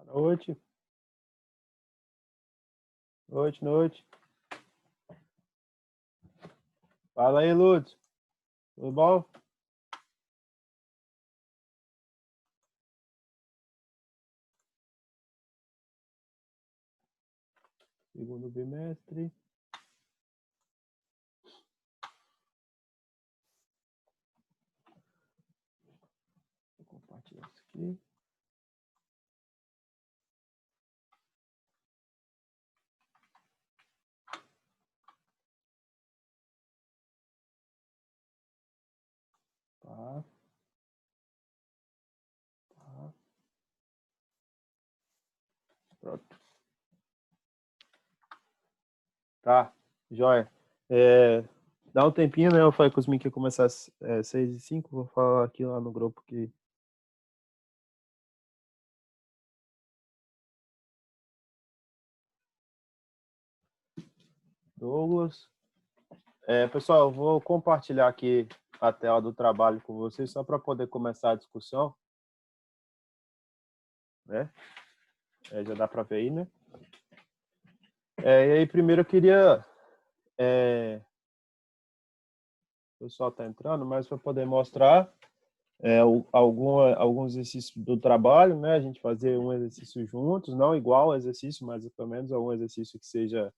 Noite, noite. Fala aí, Lúcio. Tudo bom? Segundo bimestre. Vou compartilhar isso aqui. Tá. Pronto. Tá, joia. Dá um tempinho, né? Eu falei com os meninos que ia começar às 6h05. Vou falar aqui lá no grupo que... Douglas. Pessoal, eu vou compartilhar aqui a tela do trabalho com vocês só para poder começar a discussão, né? Já dá para ver aí, né? E aí, primeiro eu queria... O pessoal está entrando, mas para poder mostrar alguns exercícios do trabalho, né? A gente fazer um exercício juntos, não igual ao exercício, mas pelo menos algum exercício que seja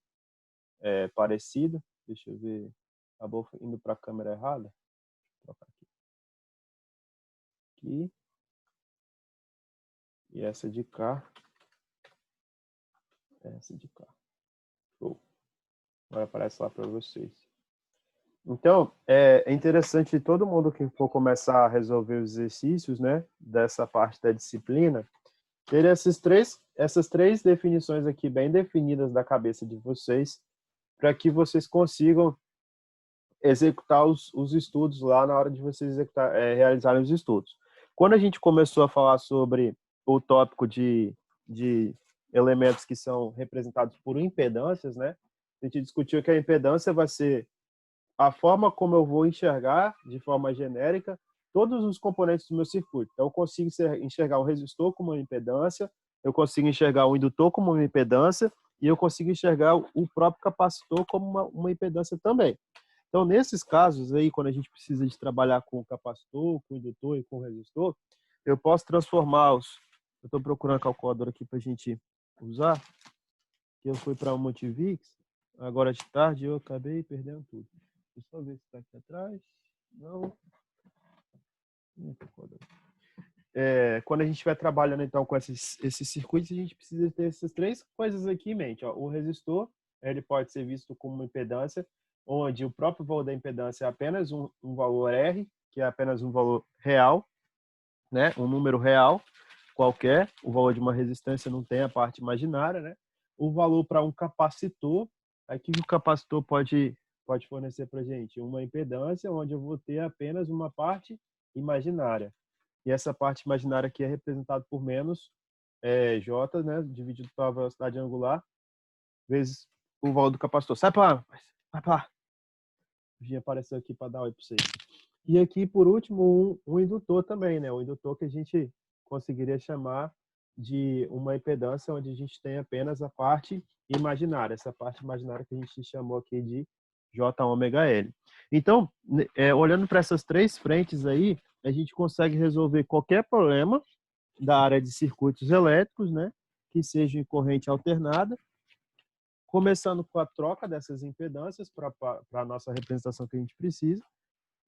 parecido. Deixa eu ver. Acabou indo para a câmera errada. Vou trocar aqui. E essa de cá. Essa de cá. Show. Agora aparece lá para vocês. Então, é interessante todo mundo que for começar a resolver os exercícios, né, dessa parte da disciplina, ter essas três definições aqui bem definidas da cabeça de vocês, para que vocês consigam executar os estudos lá na hora de vocês realizarem os estudos. Quando a gente começou a falar sobre o tópico de elementos que são representados por impedâncias, né, a gente discutiu que a impedância vai ser a forma como eu vou enxergar, de forma genérica, todos os componentes do meu circuito. Então, eu consigo enxergar um resistor como uma impedância, eu consigo enxergar um indutor como uma impedância, e eu consigo enxergar o próprio capacitor como uma impedância também. Então, nesses casos aí, quando a gente precisa de trabalhar com o capacitor, com o indutor e com o resistor, eu posso transformá-los. Eu estou procurando a calculadora aqui para a gente usar, que eu fui para o Multivix, agora de tarde eu acabei perdendo tudo. Deixa eu só ver se está aqui atrás. Não. Quando a gente estiver trabalhando então com esses circuitos, a gente precisa ter essas três coisas aqui em mente. Ó. O resistor, ele pode ser visto como uma impedância, onde o próprio valor da impedância é apenas um valor R, que é apenas um valor real, né? Um número real qualquer. O valor de uma resistência não tem a parte imaginária, né? O valor para um capacitor, aqui o capacitor pode fornecer para a gente uma impedância, onde eu vou ter apenas uma parte imaginária. E essa parte imaginária aqui é representada por menos J, né, dividido pela velocidade angular, vezes o valor do capacitor. Sai para lá, vai para lá. O Vinha apareceu aqui para dar oi para vocês. E aqui, por último, um indutor também, né? Um indutor que a gente conseguiria chamar de uma impedância onde a gente tem apenas a parte imaginária, essa parte imaginária que a gente chamou aqui de J⍵L. Então, olhando para essas três frentes aí, a gente consegue resolver qualquer problema da área de circuitos elétricos, né, que seja em corrente alternada, começando com a troca dessas impedâncias para a nossa representação que a gente precisa,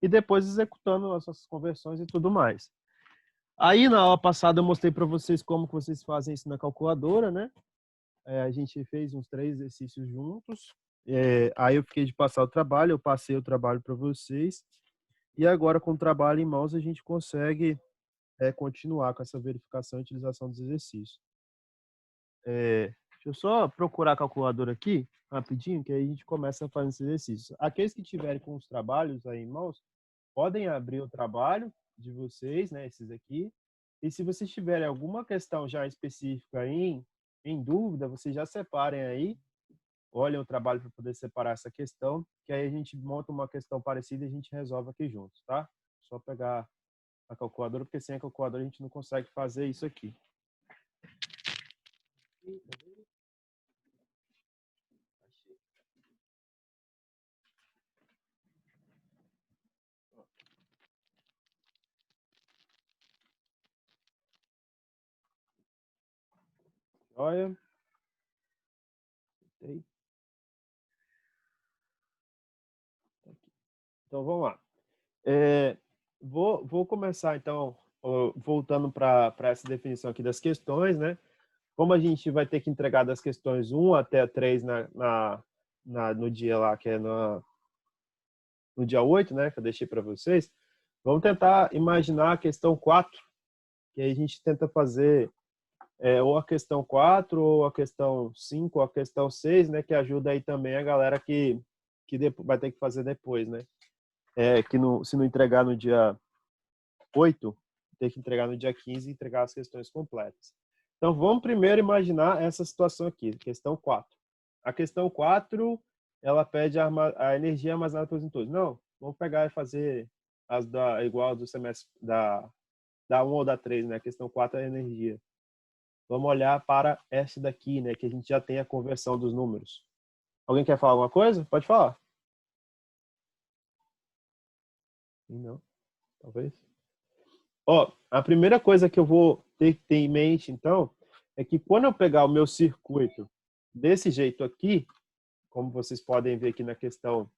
e depois executando nossas conversões e tudo mais. Aí, na aula passada, eu mostrei para vocês como que vocês fazem isso na calculadora, né? A gente fez uns 3 exercícios juntos. Aí eu fiquei de passar o trabalho, eu passei o trabalho para vocês. E agora, com o trabalho em mãos, a gente consegue continuar com essa verificação e utilização dos exercícios. Deixa eu só procurar a calculadora aqui, rapidinho, que aí a gente começa a fazer esse exercício. Aqueles que tiverem com os trabalhos aí em mãos, podem abrir o trabalho de vocês, né, esses aqui. E se vocês tiverem alguma questão já específica em dúvida, vocês já separem aí, olhem o trabalho para poder separar essa questão, que aí a gente monta uma questão parecida e a gente resolve aqui juntos, tá? Só pegar a calculadora, porque sem a calculadora a gente não consegue fazer isso aqui. aqui, cadê? Achei. Olha. Então, vamos lá. Vou começar, então, voltando para essa definição aqui das questões, né? Como a gente vai ter que entregar das questões 1 até 3 no dia lá, que é no dia 8, né? Que eu deixei para vocês. Vamos tentar imaginar a questão 4, que aí a gente tenta fazer ou a questão 4, ou a questão 5, ou a questão 6, né? Que ajuda aí também a galera que vai ter que fazer depois, né? Se não entregar no dia 8, tem que entregar no dia 15 e entregar as questões completas. Então, vamos primeiro imaginar essa situação aqui, questão 4. A questão 4, ela pede a energia armazenada pelos indutores. Não, vamos pegar e fazer igual do semestre da 1 ou da 3, né? A questão 4 é a energia. Vamos olhar para essa daqui, né? Que a gente já tem a conversão dos números. Alguém quer falar alguma coisa? Pode falar. Não, talvez. A primeira coisa que eu vou ter que ter em mente, então, é que quando eu pegar o meu circuito desse jeito aqui, como vocês podem ver aqui na questão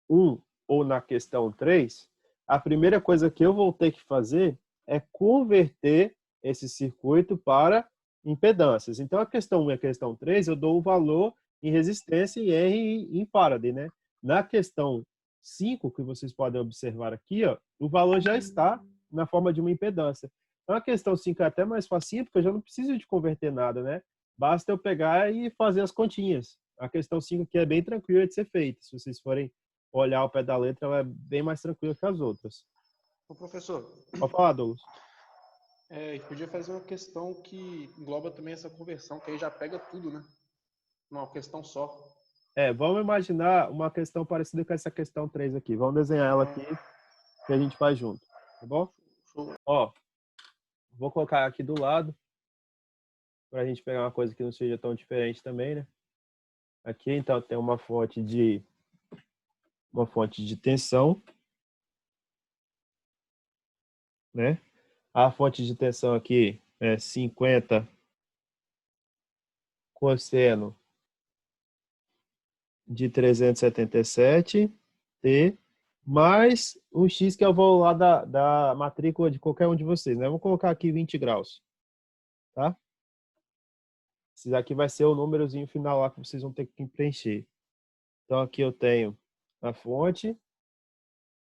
1 ou na questão 3, a primeira coisa que eu vou ter que fazer é converter esse circuito para impedâncias. Então, a questão 1 e a questão 3, eu dou o valor em resistência e R em Faraday, né? Na questão 5, que vocês podem observar aqui, ó, o valor já está na forma de uma impedância. Então, a questão 5 é até mais facinha, porque eu já não preciso de converter nada, né? Basta eu pegar e fazer as continhas. A questão 5 aqui é bem tranquila de ser feita. Se vocês forem olhar ao pé da letra, ela é bem mais tranquila que as outras. Ô, professor, Pode falar, Douglas. a gente podia fazer uma questão que engloba também essa conversão, que aí já pega tudo, né? Uma questão só. Vamos imaginar uma questão parecida com essa questão 3 aqui. Vamos desenhar ela aqui que a gente faz junto, tá bom? Show. Ó, vou colocar aqui do lado para a gente pegar uma coisa que não seja tão diferente também, né? Aqui, então, tem uma fonte de tensão, né? A fonte de tensão aqui é 50 cosseno de 377 T mais um X, que é o valor lá da matrícula de qualquer um de vocês, né? Vamos colocar aqui 20 graus, tá? Esse daqui vai ser o númerozinho final lá que vocês vão ter que preencher. Então, aqui eu tenho a fonte.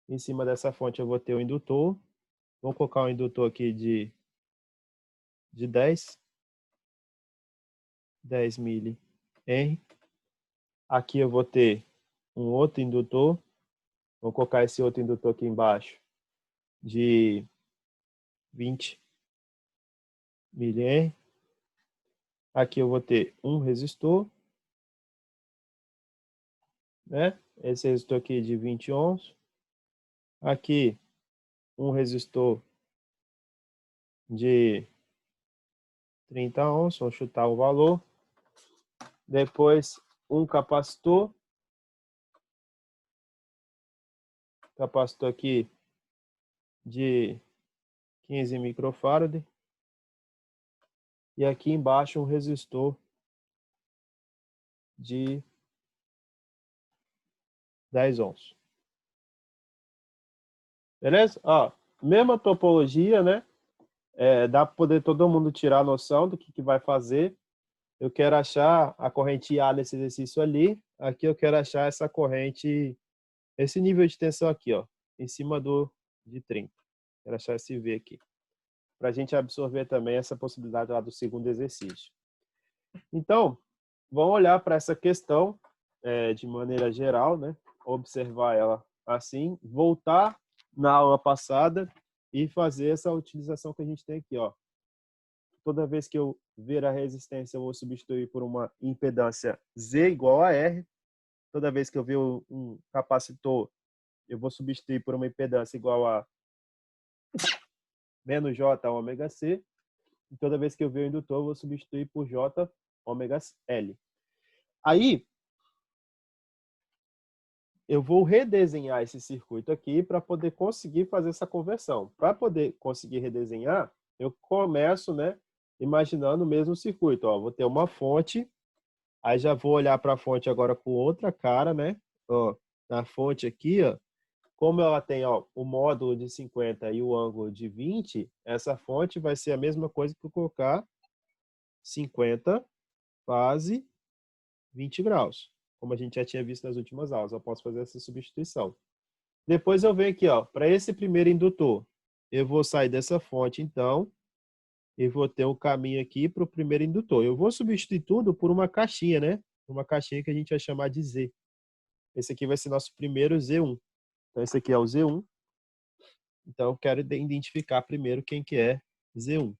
Em cima dessa fonte eu vou ter o indutor. Vou colocar o indutor aqui de 10 mili Henry. Aqui eu vou ter um outro indutor. Vou colocar esse outro indutor aqui embaixo de 20 mili. Aqui eu vou ter um resistor, né? Esse resistor aqui de 20 ohms. Aqui um resistor de 30 ohms, vou chutar o valor. Depois um capacitor aqui de 15 microfarad. E aqui embaixo um resistor de 10 ohms. Beleza? Ó, mesma topologia, né? Dá para poder todo mundo tirar a noção do que vai fazer. Eu quero achar a corrente A nesse exercício ali. Aqui eu quero achar essa corrente, esse nível de tensão aqui, ó, em cima de 30. Quero achar esse V aqui. Para a gente absorver também essa possibilidade lá do segundo exercício. Então, vamos olhar para essa questão de maneira geral, né? Observar ela assim, voltar na aula passada e fazer essa utilização que a gente tem aqui, ó. Toda vez que eu ver a resistência, eu vou substituir por uma impedância Z igual a R. Toda vez que eu ver um capacitor, eu vou substituir por uma impedância igual a menos J ômega C. E toda vez que eu ver o indutor, eu vou substituir por J ômega L. Aí, eu vou redesenhar esse circuito aqui para poder conseguir fazer essa conversão. Para poder conseguir redesenhar, eu começo, né, imaginando o mesmo circuito. Ó, vou ter uma fonte, aí já vou olhar para a fonte agora com outra cara, né? Ó, na fonte aqui, ó, como ela tem, ó, o módulo de 50 e o ângulo de 20, essa fonte vai ser a mesma coisa que eu colocar 50 fase 20 graus, como a gente já tinha visto nas últimas aulas. Eu posso fazer essa substituição. Depois eu venho aqui, ó, para esse primeiro indutor, eu vou sair dessa fonte, então, e vou ter um caminho aqui para o primeiro indutor. Eu vou substituir tudo por uma caixinha, né? Uma caixinha que a gente vai chamar de Z. Esse aqui vai ser nosso primeiro Z1. Então, esse aqui é o Z1. Então, eu quero identificar primeiro quem que é Z1.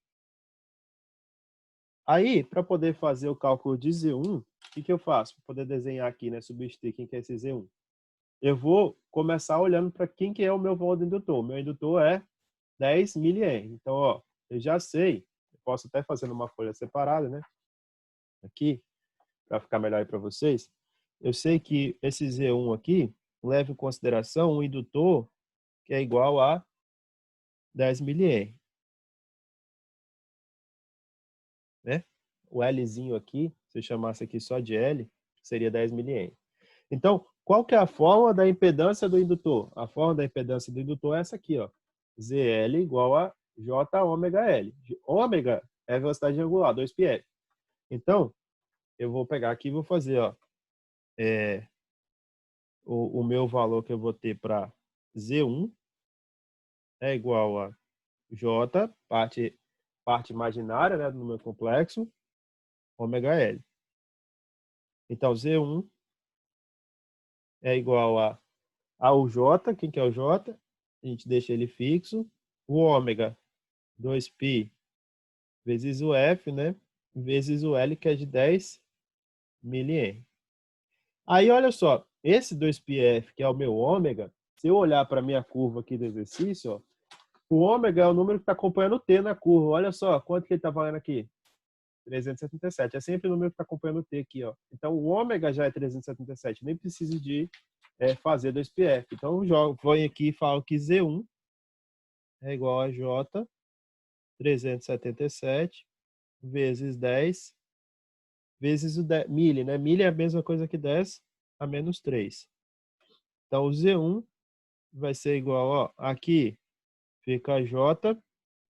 Aí, para poder fazer o cálculo de Z1, o que eu faço? Para poder desenhar aqui, né? Substituir quem que é esse Z1. Eu vou começar olhando para quem que é o meu valor do indutor. Meu indutor é 10 milihenry. Então, ó, eu já sei. Eu posso até fazer numa folha separada, né? Aqui, para ficar melhor aí para vocês. Eu sei que esse Z1 aqui leva em consideração um indutor que é igual a 10 milihenry. Né? O Lzinho aqui, se eu chamasse aqui só de L, seria 10 milihenry. Então, qual que é a fórmula da impedância do indutor? A fórmula da impedância do indutor é essa aqui, ó. ZL igual a J ômega L. Ômega é a velocidade angular, 2πf. Então, eu vou pegar aqui e vou fazer, ó, o meu valor que eu vou ter para Z1 é igual a J, parte imaginária, né, do número complexo, ômega L. Então, Z1 é igual ao J. Quem que é o J? A gente deixa ele fixo. O ômega, 2π vezes o F, né? Vezes o L, que é de 10 milihenry. Aí, olha só, esse 2πf, que é o meu ômega, se eu olhar para a minha curva aqui do exercício, ó, o ômega é o número que está acompanhando o T na curva. Olha só, quanto que ele está valendo aqui? 377. É sempre o número que está acompanhando o T aqui, ó. Então, o ômega já é 377. Nem preciso de fazer 2πf. Então, eu vou aqui e falo que Z1 é igual a J 377 vezes 10 vezes o 10, milha, né? Milha é a mesma coisa que 10 a menos 3. Então, o Z1 vai ser igual, ó, aqui fica J,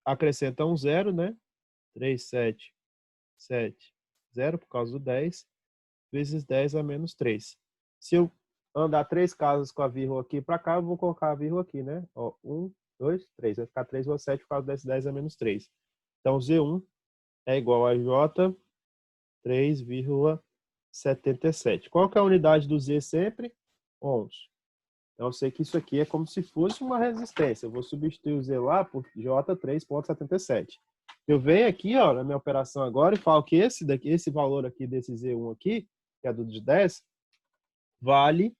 acrescenta um zero, né? 377, 0 por causa do 10, vezes 10 a menos 3. Se eu andar 3 casas com a vírgula aqui para cá, eu vou colocar a vírgula aqui, né? Ó, 1, 2, 3. Vai ficar 3,7 por causa desse 10 a menos 3. Então, Z1 é igual a J 3,77. Qual que é a unidade do Z sempre? Ohms. Então, eu sei que isso aqui é como se fosse uma resistência. Eu vou substituir o Z lá por J 3,77. Eu venho aqui, ó, na minha operação agora e falo que esse valor aqui desse Z1 aqui, que é do de 10, vale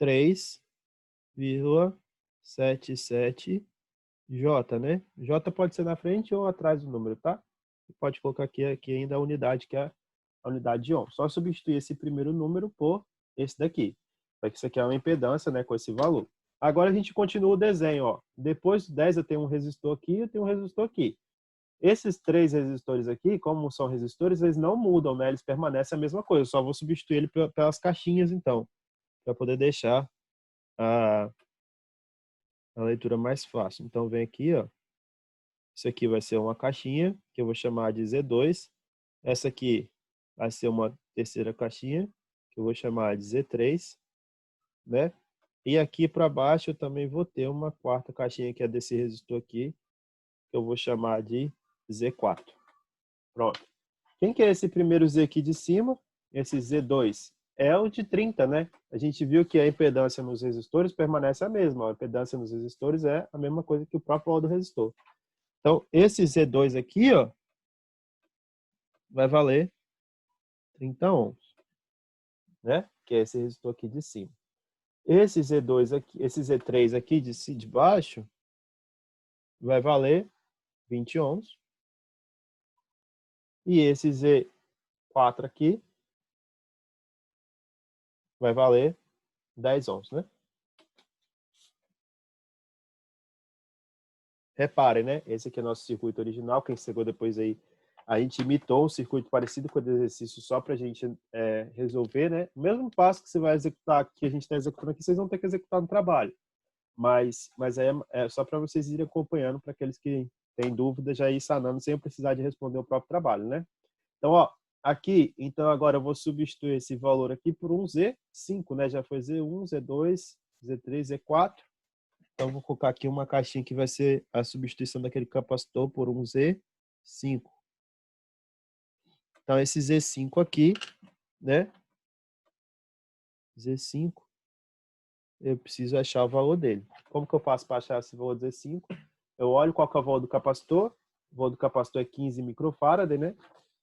3,77 J, né? J pode ser na frente ou atrás do número, tá? Você pode colocar aqui ainda a unidade, que é a unidade de ohm. Só substituir esse primeiro número por esse daqui. Porque isso aqui é uma impedância, né, com esse valor. Agora a gente continua o desenho, ó. Depois do 10 eu tenho um resistor aqui, eu tenho um resistor aqui. Esses três resistores aqui, como são resistores, eles não mudam, né? Eles permanecem a mesma coisa. Eu só vou substituir ele pelas caixinhas, então, para poder deixar a leitura mais fácil. Então, vem aqui, ó. Isso aqui vai ser uma caixinha, que eu vou chamar de Z2. Essa aqui vai ser uma terceira caixinha, que eu vou chamar de Z3, né? E aqui para baixo eu também vou ter uma quarta caixinha, que é desse resistor aqui, que eu vou chamar de Z4. Pronto. Quem que é esse primeiro Z aqui de cima? Esse Z2 é o de 30, né? A gente viu que a impedância nos resistores permanece a mesma. A impedância nos resistores é a mesma coisa que o próprio valor do resistor. Então, esse Z2 aqui, ó, vai valer 30 ohms, né? Que é esse resistor aqui de cima. Esse Z2 aqui, esse Z3 aqui de baixo vai valer 20 ohms. E esse Z4 aqui vai valer 10 ohms, né? Reparem, né? Esse aqui é o nosso circuito original. Quem chegou depois aí, a gente imitou um circuito parecido com o do exercício só para a gente resolver, né? O mesmo passo que você vai executar, que a gente está executando aqui, vocês vão ter que executar no trabalho. Mas aí é só para vocês irem acompanhando, para aqueles que têm dúvida, já ir sanando sem precisar de responder o próprio trabalho, né? Então, ó, aqui, então agora eu vou substituir esse valor aqui por um Z5, né? Já foi Z1, Z2, Z3, Z4. Então, vou colocar aqui uma caixinha que vai ser a substituição daquele capacitor por um Z5. Então, esse Z5 aqui, né? Z5, eu preciso achar o valor dele. Como que eu faço para achar esse valor do Z5? Eu olho qual que é o valor do capacitor. O valor do capacitor é 15 microfarad, né?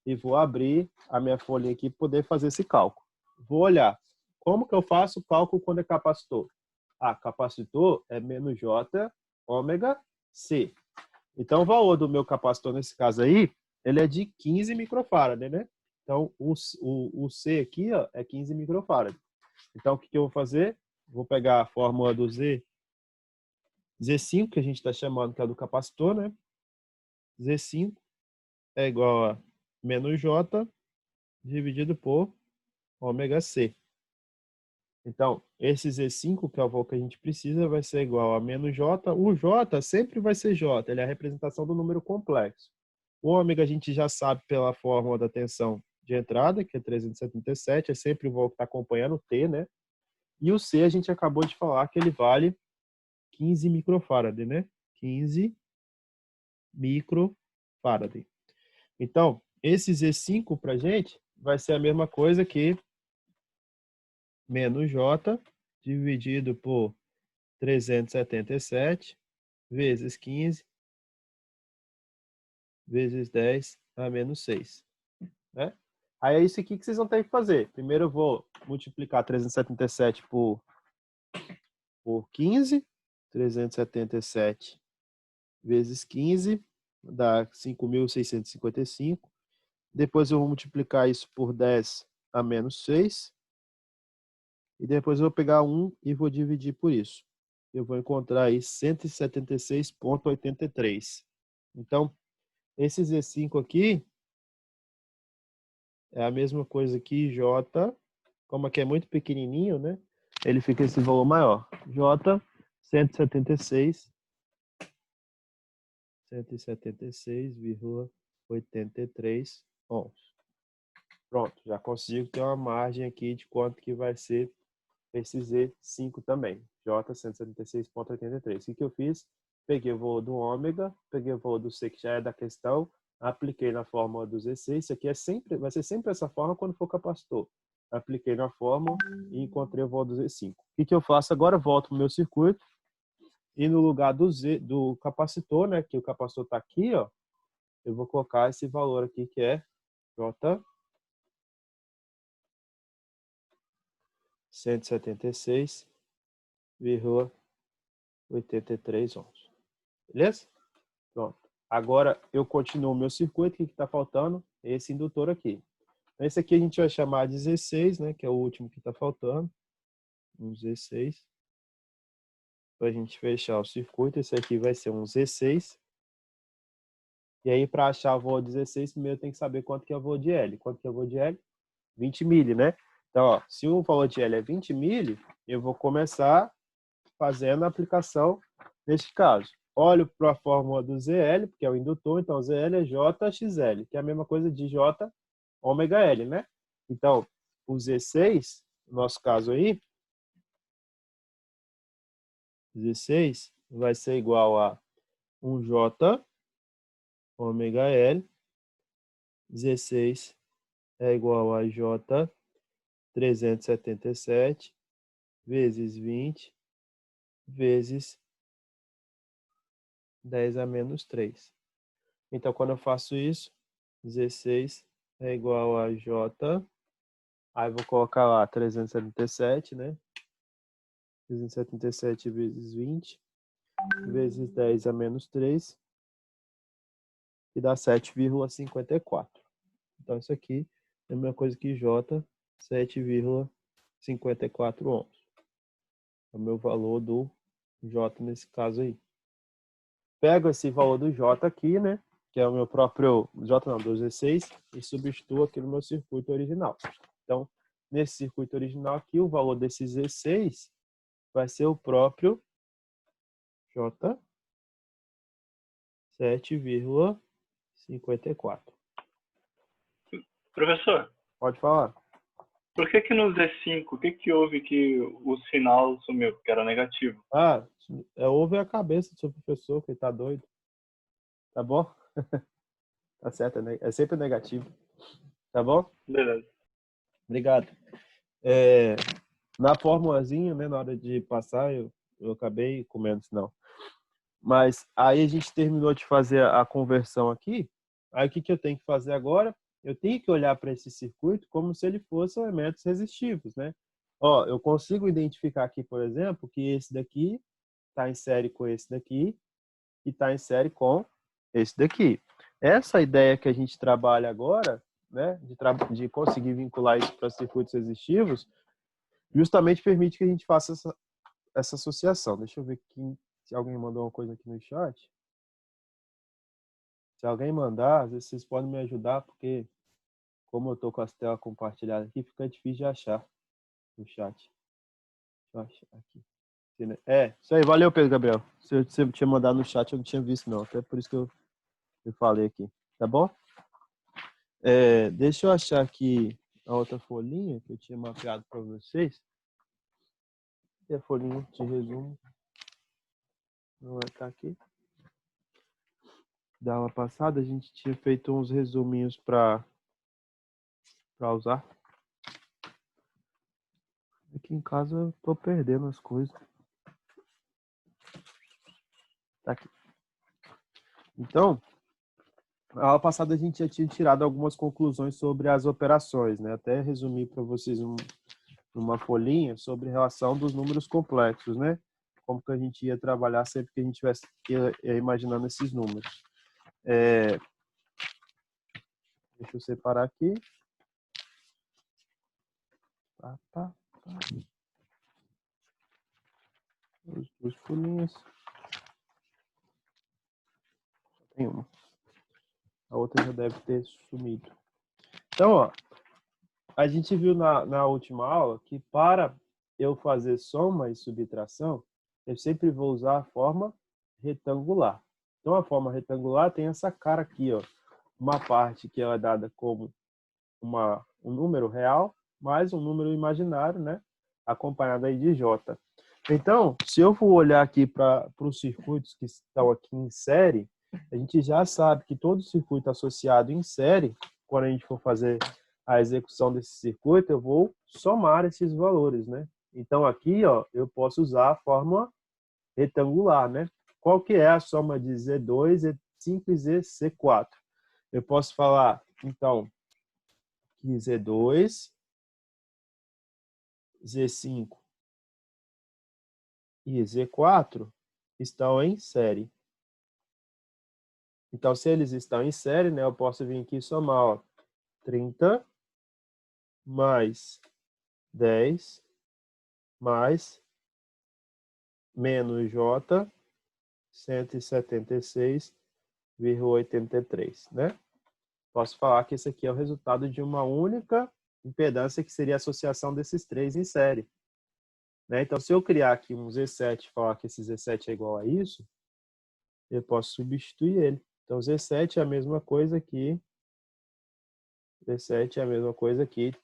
E vou abrir a minha folha aqui para poder fazer esse cálculo. Vou olhar. Como que eu faço o cálculo quando é capacitor? Capacitor é menos J ômega C. Então, o valor do meu capacitor, nesse caso aí, ele é de 15 microfarad, né? Então, o C aqui ó, é 15 microfarad. Então, o que eu vou fazer? Vou pegar a fórmula do Z5, que a gente está chamando, que é do capacitor, né? Z5 é igual a menos J dividido por ômega C. Então, esse Z5, que é o valor que a gente precisa, vai ser igual a menos J. O J sempre vai ser J, ele é a representação do número complexo. O ômega a gente já sabe pela fórmula da tensão de entrada, que é 377, é sempre o valor que está acompanhando o T, né? E o C a gente acabou de falar que ele vale 15 microfarad, né? 15 microfarad. Então, esse Z5 para a gente vai ser a mesma coisa que menos J dividido por 377 vezes 15 vezes 10 a menos 6. Né? Aí é isso aqui que vocês vão ter que fazer. Primeiro eu vou multiplicar 377 por 15. 377 vezes 15 dá 5.655. Depois eu vou multiplicar isso por 10 a menos 6. E depois eu vou pegar 1 e vou dividir por isso. Eu vou encontrar aí 176,83. Então, esse Z5 aqui é a mesma coisa que J, como aqui é muito pequenininho, né? Ele fica esse valor maior. J, 176,83 ohms. Pronto, já consigo ter uma margem aqui de quanto que vai ser esse Z5 também. J, 176,83. O que eu fiz? Peguei o valor do ômega, peguei o valor do C, que já é da questão, apliquei na fórmula do Z6. Isso aqui vai ser sempre essa forma quando for capacitor. Apliquei na fórmula e encontrei o valor do Z5. O que eu faço agora? Volto para o meu circuito e no lugar do capacitor, né, que o capacitor está aqui, ó, eu vou colocar esse valor aqui que é J 176,83 ohms. Beleza? Pronto. Agora eu continuo o meu circuito. O que está faltando? Esse indutor aqui. Esse aqui a gente vai chamar de Z6, né? Que é o último que está faltando. Um Z6. Para a gente fechar o circuito. Esse aqui vai ser um Z6. E aí, para achar o valor de 16, primeiro tem que saber quanto que é o valor de L. Quanto que é o valor de L? 20 mili, né? Então, ó, se o valor de L é 20 mili, eu vou começar fazendo a aplicação neste caso. Olho para a fórmula do ZL, que é o indutor, então ZL é JXL, que é a mesma coisa de J ômega L, né? Então, o Z6, no nosso caso aí, Z6 vai ser igual a 1J ômega L, Z6 é igual a J 377 vezes 20 vezes 10 a menos 3. Então, quando eu faço isso, 16 é igual a J. Aí vou colocar lá 377, né? 377 vezes 20 vezes 10 a menos 3, que dá 7,54. Então, isso aqui é a mesma coisa que J, 7,54 ohms. É o meu valor do J nesse caso aí. Pego esse valor do J aqui, né? Que é o meu próprio J, não, 16, e substituo aqui no meu circuito original. Então, nesse circuito original aqui, o valor desse 16 vai ser o próprio J, 7,54. Professor, Pode falar. por que que no Z5, o que que houve que o sinal sumiu, que era negativo? Ah, ouve a cabeça do seu professor, que ele tá doido. Tá bom? Tá certo, é sempre negativo. Tá bom? Beleza. Obrigado. Na formulazinha, né, na hora de passar, eu acabei comendo, senão. Mas aí a gente terminou de fazer a conversão aqui. Aí o que eu tenho que fazer agora? Eu tenho que olhar para esse circuito como se ele fosse elementos resistivos, né? Ó, eu consigo identificar aqui, por exemplo, que esse daqui está em série com esse daqui e está em série com esse daqui. Essa ideia que a gente trabalha agora, né, de conseguir vincular isso para circuitos resistivos, justamente permite que a gente faça essa associação. Deixa eu ver se alguém mandou uma coisa aqui no chat. Se alguém mandar, às vezes vocês podem me ajudar, porque como eu estou com as telas compartilhadas aqui, fica difícil de achar no chat. Deixa eu achar aqui. Isso aí. Valeu, Pedro Gabriel. Se você tinha mandado no chat, eu não tinha visto, não. Até por isso que eu falei aqui. Tá bom? Deixa eu achar aqui a outra folhinha que eu tinha mapeado para vocês. E a folhinha de resumo não vai estar aqui. Da aula passada, a gente tinha feito uns resuminhos para usar. Aqui em casa eu tô perdendo as coisas. Tá aqui. Então, a aula passada a gente já tinha tirado algumas conclusões sobre as operações, né? Até resumir para vocês numa folhinha sobre a relação dos números complexos, né? Como que a gente ia trabalhar sempre que a gente estivesse imaginando esses números. Deixa eu separar aqui. As duas folhinhas. Tem uma. A outra já deve ter sumido. Então, ó, a gente viu na última aula que para eu fazer soma e subtração, eu sempre vou usar a forma retangular. Então, a forma retangular tem essa cara aqui, ó. Uma parte que ela é dada como um número real, mais um número imaginário, né? Acompanhado aí de J. Então, se eu for olhar aqui para os circuitos que estão aqui em série, a gente já sabe que todo circuito associado em série, quando a gente for fazer a execução desse circuito, eu vou somar esses valores, né? Então, aqui, ó, eu posso usar a fórmula retangular, né? Qual que é a soma de Z2, Z5 e ZC4? Eu posso falar, então, que Z2, Z5 e Z4 estão em série. Então, se eles estão em série, né, eu posso vir aqui e somar, ó, 30 mais 10 mais menos J, 176,83, né? Posso falar que esse aqui é o resultado de uma única impedância, que seria a associação desses três em série. Né? Então, se eu criar aqui um Z7 e falar que esse Z7 é igual a isso, eu posso substituir ele. Então, Z7 é a mesma coisa que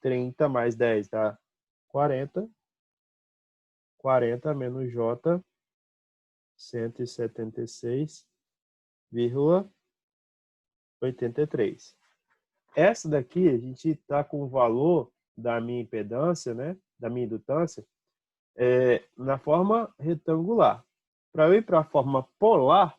30 mais 10 dá 40. 40 menos J, 176,83. Essa daqui, a gente está com o valor da minha impedância, né? Da minha indutância, na forma retangular. Para eu ir para a forma polar,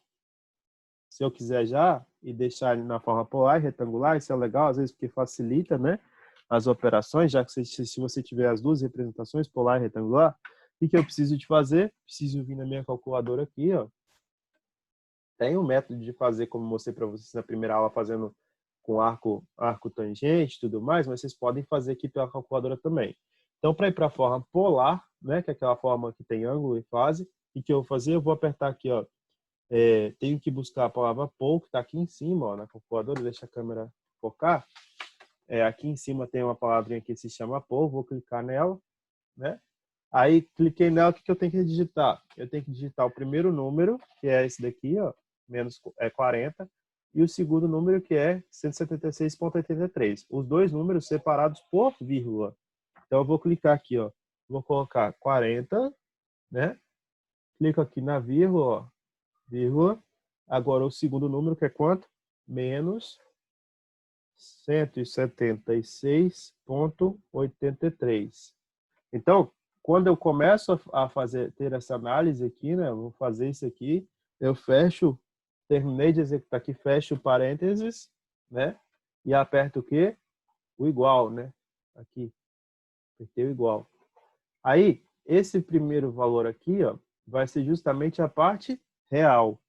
se eu quiser já, e deixar ele na forma polar e retangular, isso é legal, às vezes, porque facilita, né, as operações, já que se você tiver as duas representações, polar e retangular, o que eu preciso de fazer? Preciso vir na minha calculadora aqui, ó. Tem um método de fazer, como eu mostrei para vocês na primeira aula, fazendo com arco tangente e tudo mais, mas vocês podem fazer aqui pela calculadora também. Então, para ir para a forma polar, né, que é aquela forma que tem ângulo e fase, o que eu vou fazer? Eu vou apertar aqui, ó, tenho que buscar a palavra pole, que está aqui em cima, ó, na calculadora, deixa a câmera focar. Aqui em cima tem uma palavrinha que se chama pole, vou clicar nela, né? Aí, cliquei nela, o que eu tenho que digitar? Eu tenho que digitar o primeiro número, que é esse daqui, ó, menos 40, e o segundo número, que é 176,83. Os dois números separados por vírgula. Então, eu vou clicar aqui, ó, vou colocar 40, né? Clico aqui na vírgula, ó, vírgula. Agora, o segundo número, que é quanto? Menos 176,83. Então, quando eu começo a ter essa análise aqui, né? Eu vou fazer isso aqui, eu fecho, terminei de executar aqui, fecho parênteses, né? E aperto o quê? O igual, né? Aqui, apertei o igual. Aí, esse primeiro valor aqui, ó, vai ser justamente a parte real,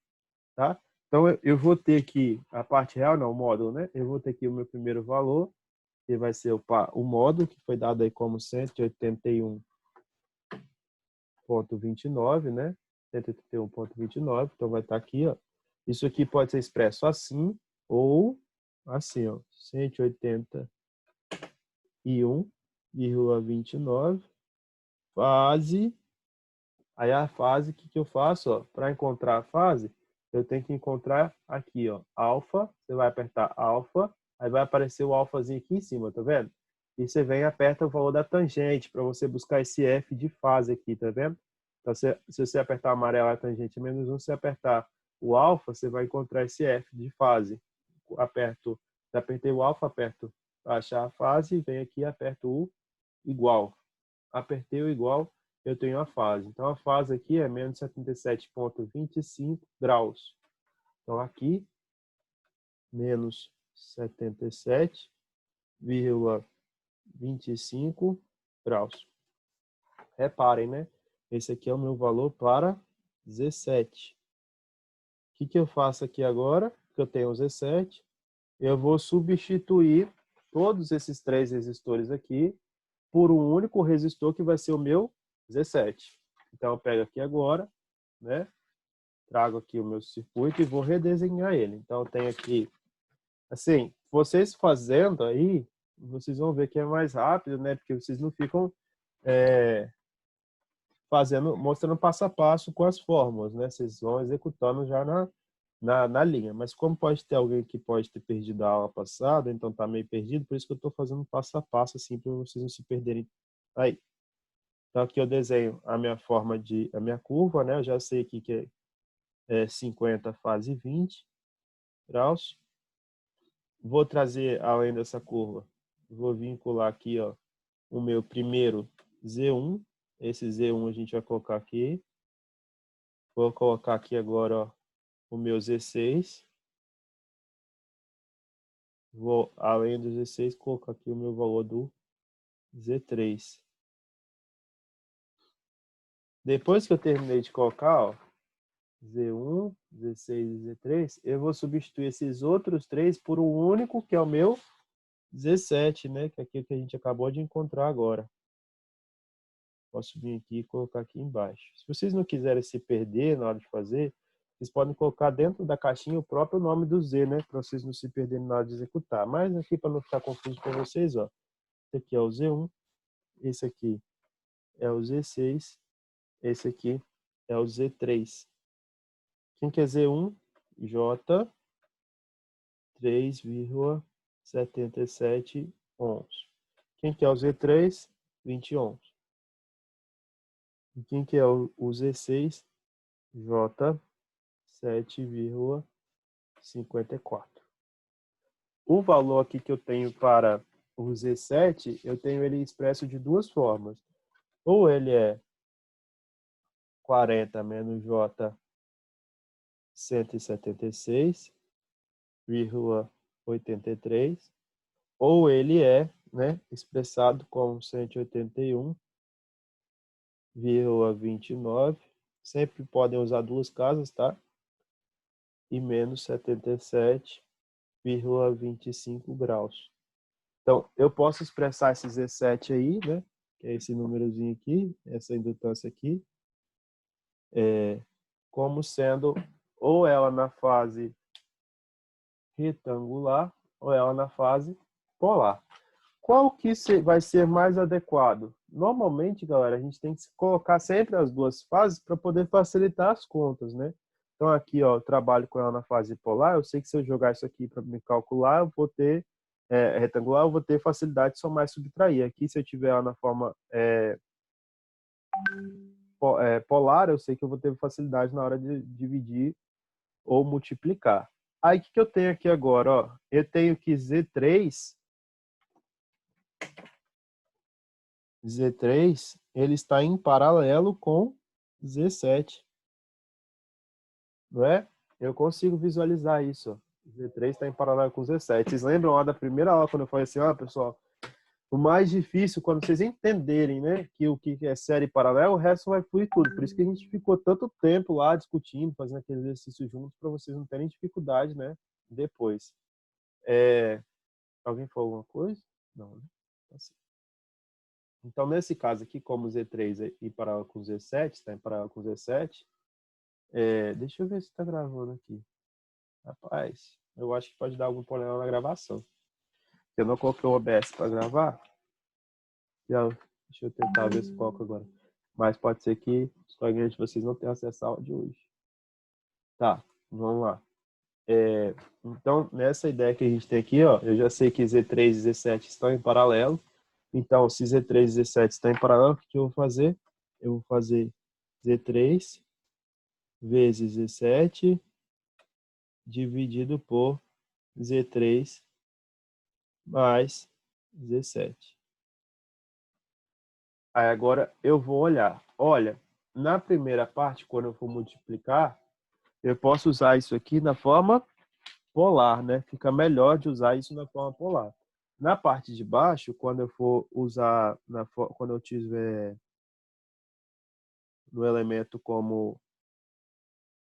tá? Então, eu vou ter aqui a parte real, não, o módulo, né? Eu vou ter aqui o meu primeiro valor, que vai ser o módulo, que foi dado aí como 181,29, né? 181,29, então vai estar aqui, ó. Isso aqui pode ser expresso assim ou assim, ó, 181,29 fase. Aí a fase, o que eu faço, para encontrar a fase, eu tenho que encontrar aqui, ó, alfa, você vai apertar alfa, aí vai aparecer o alfazinho aqui em cima, tá vendo? E você vem e aperta o valor da tangente para você buscar esse F de fase aqui, tá vendo? Então, se você apertar o amarelo, a tangente é -1, se você apertar o alfa, você vai encontrar esse F de fase. Apertei o alfa, aperto para achar a fase, vem aqui e aperto o igual. Apertei o igual, eu tenho a fase. Então, a fase aqui é menos 77,25 graus. Então, aqui, menos 77,25 graus. Reparem, né? Esse aqui é o meu valor para 17. O que eu faço aqui agora? Que eu tenho 17. Eu vou substituir todos esses três resistores aqui por um único resistor que vai ser o meu 17. Então, eu pego aqui agora, né? Trago aqui o meu circuito e vou redesenhar ele. Então, eu tenho aqui, assim, vocês fazendo aí, vocês vão ver que é mais rápido, né? Porque vocês não ficam mostrando passo a passo com as fórmulas, né? Vocês vão executando já na linha. Mas como pode ter alguém que pode ter perdido a aula passada, então tá meio perdido, por isso que eu estou fazendo passo a passo, assim, para vocês não se perderem aí. Então, aqui eu desenho a minha a minha curva, né? Eu já sei aqui que é 50 fase 20 graus. Vou trazer, além dessa curva, vou vincular aqui, ó, o meu primeiro Z1. Esse Z1 a gente vai colocar aqui. Vou colocar aqui agora, ó, o meu Z6. Vou, além do Z6, colocar aqui o meu valor do Z3. Depois que eu terminei de colocar, ó, Z1, Z6 e Z3, eu vou substituir esses outros três por um único, que é o meu Z7, né? Que é aquilo que a gente acabou de encontrar agora. Posso vir aqui e colocar aqui embaixo. Se vocês não quiserem se perder na hora de fazer, vocês podem colocar dentro da caixinha o próprio nome do Z, né? Para vocês não se perderem na hora de executar. Mas aqui, para não ficar confuso para vocês, ó. Esse aqui é o Z1, esse aqui é o Z6, esse aqui é o Z3. Quem quer Z1? J 3,77 ohms. Quem que é o Z3? 20 ohms. E quem que é o Z6? J 7,54. O valor aqui que eu tenho para o Z7, eu tenho ele expresso de duas formas. Ou ele é 40 menos J 176,83, ou ele é, né, expressado como 181,29. Sempre podem usar duas casas, tá? E menos 77,54. 25 graus. Então, eu posso expressar esse Z7 aí, né? Que é esse númerozinho aqui, essa indutância aqui, como sendo ou ela na fase retangular ou ela na fase polar. Qual que vai ser mais adequado? Normalmente, galera, a gente tem que colocar sempre as duas fases para poder facilitar as contas, né? Então, aqui, ó, eu trabalho com ela na fase polar. Eu sei que se eu jogar isso aqui para me calcular, eu vou ter retangular, eu vou ter facilidade de somar e subtrair. Aqui, se eu tiver ela na forma polar, eu sei que eu vou ter facilidade na hora de dividir ou multiplicar. Aí, o que eu tenho aqui agora? Ó? Eu tenho que Z3, ele está em paralelo com Z7, não é? Eu consigo visualizar isso. Ó. Z3 está em paralelo com Z7. Vocês lembram lá da primeira aula, quando eu falei assim, pessoal, o mais difícil, quando vocês entenderem, né, que o que é série paralela, o resto vai fluir tudo. Por isso que a gente ficou tanto tempo lá discutindo, fazendo aquele exercício juntos, para vocês não terem dificuldade, né, depois. Alguém falou alguma coisa? Não, né? Assim. Então, nesse caso aqui, como Z3 é em paralelo com Z7, está em paralelo com Z7, deixa eu ver se está gravando aqui. Rapaz, eu acho que pode dar algum problema na gravação. Eu não coloquei o OBS para gravar. Deixa eu tentar ver se coloco agora. Mas pode ser que os colegas de vocês não tenham acesso à aula de hoje. Tá, vamos lá. Então, nessa ideia que a gente tem aqui, ó, eu já sei que Z3 e Z7 estão em paralelo. Então, se Z3 e Z7 estão em paralelo, o que eu vou fazer? Eu vou fazer Z3 vezes Z7 dividido por Z3 mais Z7. Aí agora eu vou olhar. Olha, na primeira parte, quando eu for multiplicar, eu posso usar isso aqui na forma polar, né? Fica melhor de usar isso na forma polar. Na parte de baixo, quando eu for usar, quando eu tiver no elemento como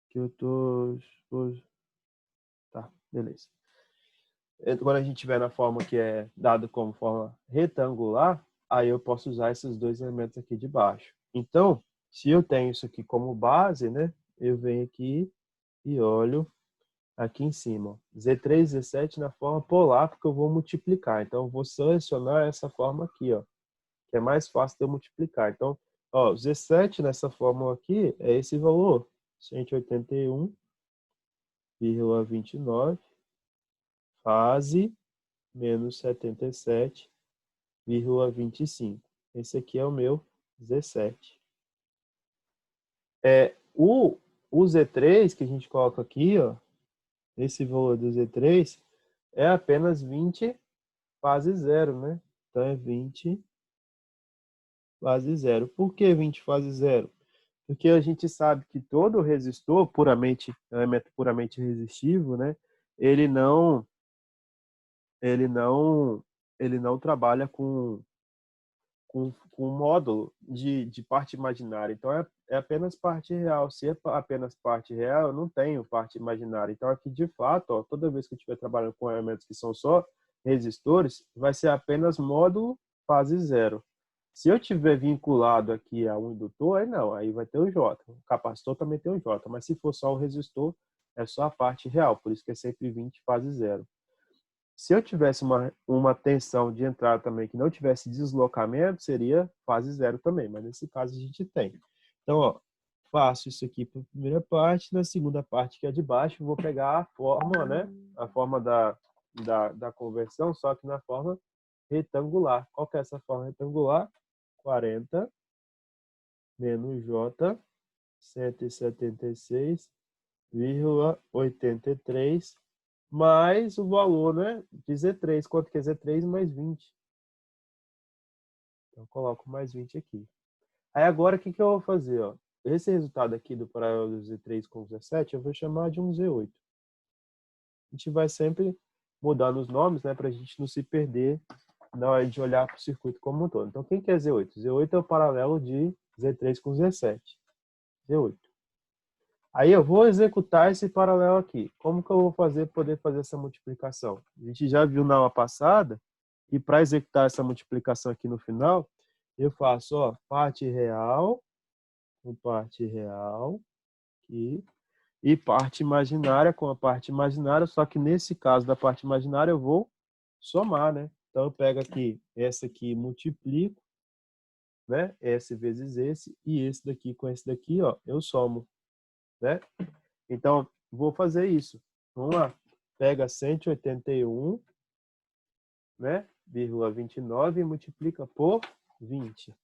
que eu tô... Tá, beleza. Quando a gente tiver na forma que é dado como forma retangular, aí eu posso usar esses dois elementos aqui de baixo. Então, se eu tenho isso aqui como base, né? Eu venho aqui e olho aqui em cima. Z3, Z7 na forma polar, porque eu vou multiplicar. Então, eu vou selecionar essa forma aqui, ó, que é mais fácil de eu multiplicar. Então, ó, Z7 nessa fórmula aqui é esse valor, 181,29, fase menos 77,25. Esse aqui é o meu Z7. O Z3 que a gente coloca aqui, ó, esse valor do Z3 é apenas 20 fase zero, né? Então é 20 fase zero. Por que 20 fase zero? Porque a gente sabe que todo resistor, elemento puramente resistivo, né? Ele não trabalha com módulo de parte imaginária. Então, é apenas parte real. Se é apenas parte real, eu não tenho parte imaginária. Então, aqui, de fato, ó, toda vez que eu estiver trabalhando com elementos que são só resistores, vai ser apenas módulo fase zero. Se eu tiver vinculado aqui a um indutor, aí não, aí vai ter o J. O capacitor também tem o J, mas se for só o resistor, é só a parte real, por isso que é sempre 20 fase zero. Se eu tivesse uma tensão de entrada também que não tivesse deslocamento, seria fase zero também, mas nesse caso a gente tem. Então, ó, faço isso aqui para a primeira parte, na segunda parte que é de baixo, vou pegar a forma, né? A forma da conversão, só que na forma retangular. Qual que é essa forma retangular? 40 menos J, 176,83 mais o valor, né, de Z3. Quanto que é Z3 mais 20? Então, eu coloco mais 20 aqui. Aí agora, o que eu vou fazer? Ó? Esse resultado aqui do paralelo do Z3 com Z7, eu vou chamar de um Z8. A gente vai sempre mudando os nomes, né, para a gente não se perder na hora de olhar para o circuito como um todo. Então, quem que é Z8? Z8 é o paralelo de Z3 com Z7. Z8. Aí eu vou executar esse paralelo aqui. Como que eu vou poder fazer essa multiplicação? A gente já viu na aula passada, e para executar essa multiplicação aqui no final, eu faço, ó, parte real com parte real aqui, e parte imaginária com a parte imaginária, só que nesse caso da parte imaginária eu vou somar, né? Então eu pego aqui, essa aqui multiplico, né? Esse vezes esse, e esse daqui com esse daqui, ó, eu somo, né? Então, vou fazer isso. Vamos lá. Pega 181, né? Vírgula 29 e multiplica por 20.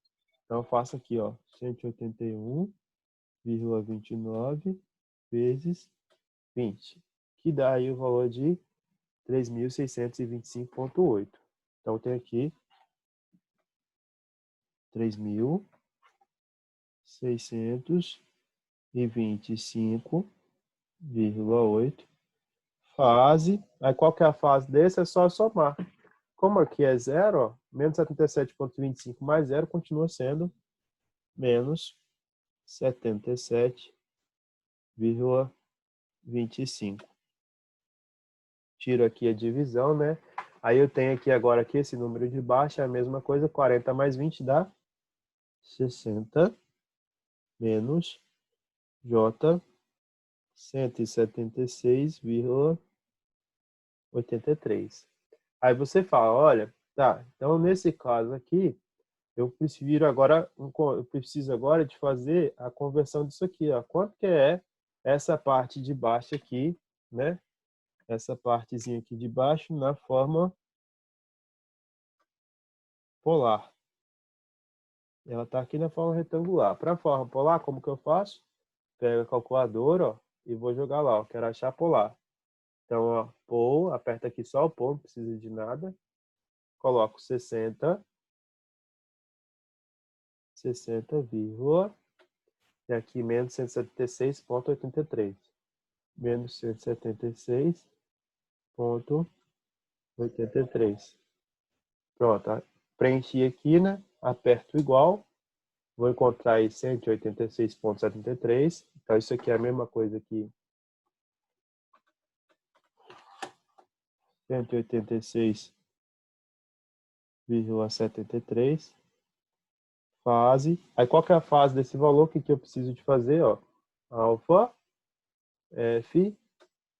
Então, eu faço aqui, ó, 181,29 vezes 20, que dá aí o valor de 3.625,8. Então, tem aqui 3.625,8 fase. Aí qual que é a fase desse? É só somar. Como aqui é zero, ó, menos 77,25 mais zero continua sendo menos 77,25. Tiro aqui a divisão, né? Aí eu tenho aqui agora aqui esse número de baixo, é a mesma coisa, 40 mais 20 dá 60 menos J 176,83. Aí você fala, olha, tá, então nesse caso aqui, eu preciso agora de fazer a conversão disso aqui, ó. Quanto que é essa parte de baixo aqui, né? Essa partezinha aqui de baixo na forma polar. Ela está aqui na forma retangular. Para a forma polar, como que eu faço? Pego a calculadora, ó, e vou jogar lá, ó. Quero achar polar. Então, ó, pol, aperta aqui só o pol, não precisa de nada. Coloco 60, e aqui menos 176,83. Menos 176,83. Pronto, preenchi aqui, né? Aperto igual. Vou encontrar aí 186,73. Então, isso aqui é a mesma coisa aqui. 186,73. Fase. Aí, qual que é a fase desse valor? O que eu preciso de fazer? Ó? Alfa F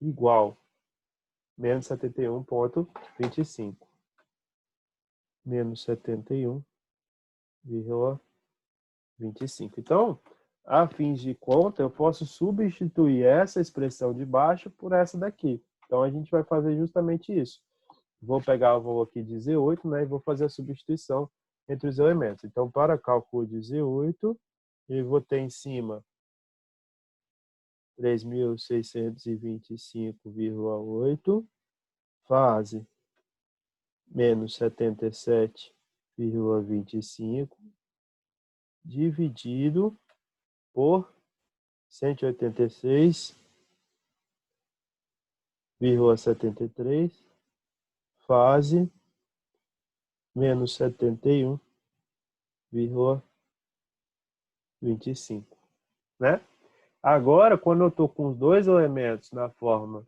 igual menos 71,25. Menos 71,25. Então, a fins de conta, eu posso substituir essa expressão de baixo por essa daqui. Então, a gente vai fazer justamente isso. Vou pegar o valor aqui de Z8, né, e vou fazer a substituição entre os elementos. Então, para cálculo de Z8, eu vou ter em cima 3.625,8, fase menos 77,25, dividido por 186,73, fase menos 71,25, né? Agora, quando eu estou com os dois elementos na forma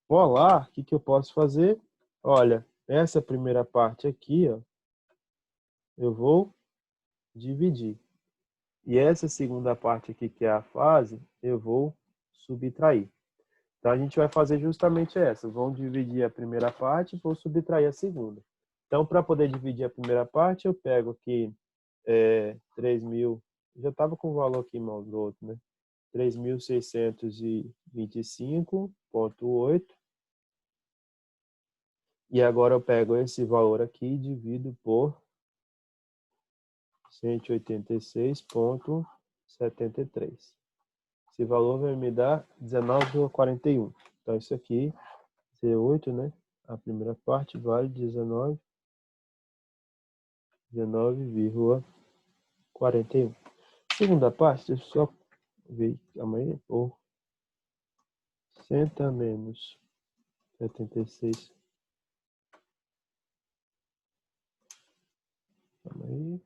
polar, o que eu posso fazer? Olha, essa primeira parte aqui, ó, eu vou dividir. E essa segunda parte aqui, que é a fase, eu vou subtrair. Então, a gente vai fazer justamente essa. Vamos dividir a primeira parte e vou subtrair a segunda. Então, para poder dividir a primeira parte, eu pego aqui 3.000. Já estava com o valor aqui em mãos do outro, né? 3.625,8. E agora eu pego esse valor aqui e divido por 186,73. Esse valor vai me dar 19,41. Então, isso aqui, C8, né? A primeira parte vale 19,41. Segunda parte, deixa eu só ver amanhã, por 60 menos 76. Calma aí.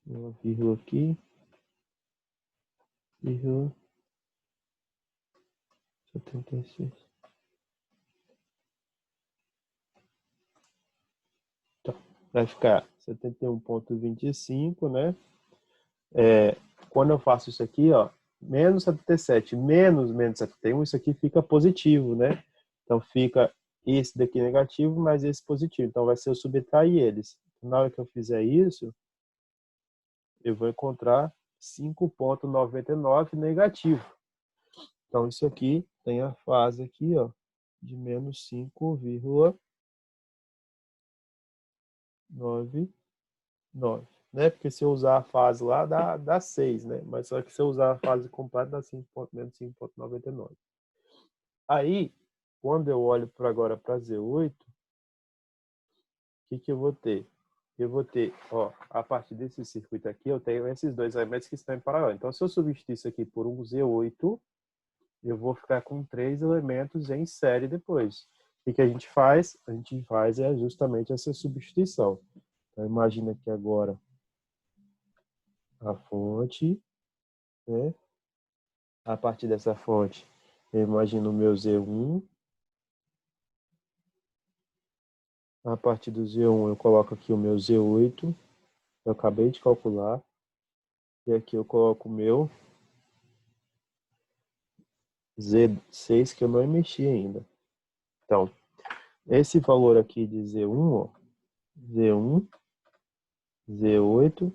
Uma vírgula aqui. 76. Tá. Vai ficar 71,25, né? Quando eu faço isso aqui, ó, menos 77, menos 71, isso aqui fica positivo, né? Então fica esse daqui negativo, mais esse positivo. Então vai ser eu subtrair eles. Na hora que eu fizer isso, eu vou encontrar 5,99 negativo. Então isso aqui tem a fase aqui, ó, de menos 5,99, né? Porque se eu usar a fase lá, dá 6, né? Mas só que se eu usar a fase completa, dá menos 5,99. Aí, quando eu olho agora para Z8, o que eu vou ter? Eu vou ter, ó, a partir desse circuito aqui, eu tenho esses dois elementos que estão em paralelo. Então, se eu substituir isso aqui por um Z8, eu vou ficar com 3 elementos em série depois. O que a gente faz? A gente faz justamente essa substituição. Então, imagina que agora a fonte, né? A partir dessa fonte, eu imagino o meu Z1. A partir do Z1, eu coloco aqui o meu Z8. Eu acabei de calcular. E aqui eu coloco o meu Z6, que eu não mexi ainda. Então, esse valor aqui de Z1, ó, Z1, Z8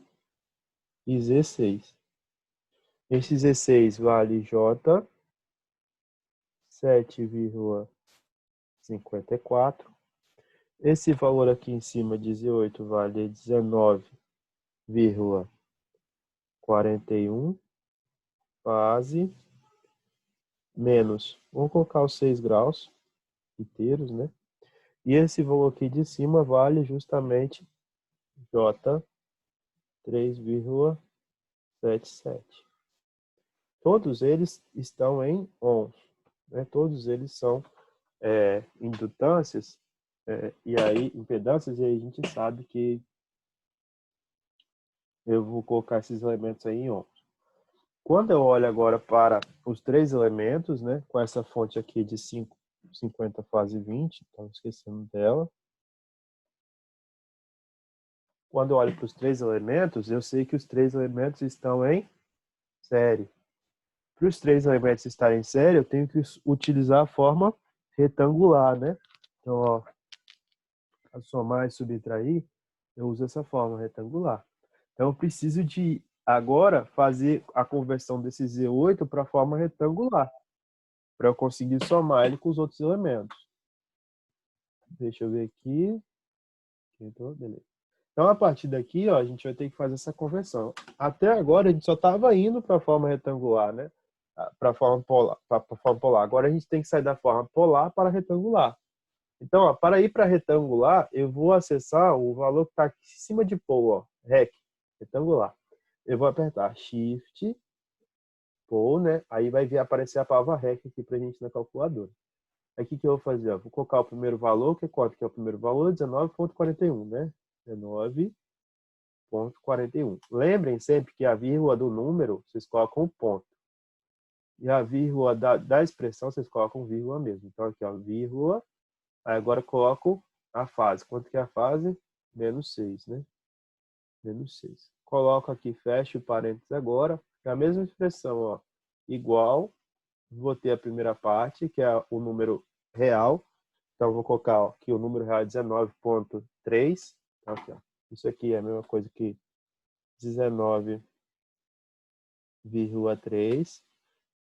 e Z6. Esse Z6 vale J 7,54. Esse valor aqui em cima de Z8 vale 19,41. Fase menos, vamos colocar os 6 graus inteiros, né? E esse valor aqui de cima vale justamente J 3,77. Todos eles estão em ohms, né? Todos eles são indutâncias, e aí impedâncias, e aí a gente sabe que eu vou colocar esses elementos aí em ohms. Quando eu olho agora para os 3 elementos, né, com essa fonte aqui de 50 fase 20, estava esquecendo dela. Quando eu olho para os 3 elementos, eu sei que os 3 elementos estão em série. Para os 3 elementos estarem em série, eu tenho que utilizar a forma retangular, né? Então, ó, a somar e subtrair, eu uso essa forma retangular. Então, eu preciso de, agora, fazer a conversão desse Z8 para a forma retangular, para eu conseguir somar ele com os outros elementos. Deixa eu ver aqui. Beleza. Então, a partir daqui, ó, a gente vai ter que fazer essa conversão. Até agora, a gente só estava indo para a forma retangular, né? Para a forma polar. Agora, a gente tem que sair da forma polar para retangular. Então, ó, para ir para retangular, eu vou acessar o valor que está aqui em cima de pole, ó, REC, retangular. Eu vou apertar Shift, pole, né? Aí vai vir aparecer a palavra REC aqui para a gente na calculadora. Aí o que eu vou fazer? Ó? Vou colocar o primeiro valor, que é quanto que é o primeiro valor? 19,41, né? 19,41. Lembrem sempre que a vírgula do número, vocês colocam um ponto. E a vírgula da expressão, vocês colocam vírgula mesmo. Então, aqui, ó, vírgula. Aí agora eu coloco a fase. Quanto que é a fase? Menos 6, né? Menos 6. Coloco aqui, fecho o parênteses agora. É a mesma expressão, ó. Igual. Vou ter a primeira parte, que é o número real. Então, eu vou colocar ó, aqui o número real é 19,3. Então, aqui, ó. Isso aqui é a mesma coisa que 19,3.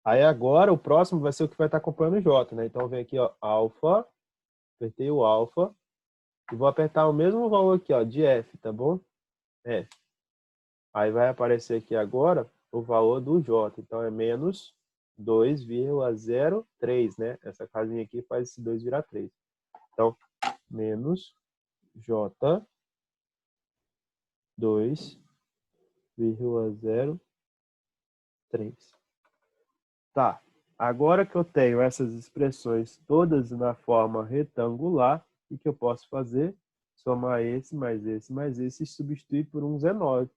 Aí agora o próximo vai ser o que vai estar acompanhando o J, né? Então, vem aqui, ó, alfa. Apertei o alfa. E vou apertar o mesmo valor aqui, ó, de F, tá bom? F. Aí vai aparecer aqui agora o valor do J. Então, é menos 2,03, né? Essa casinha aqui faz esse 2 virar 3. Então, menos J 2,03. Tá. Agora que eu tenho essas expressões todas na forma retangular, o que eu posso fazer? Somar esse, mais esse, mais esse e substituir por um Z9,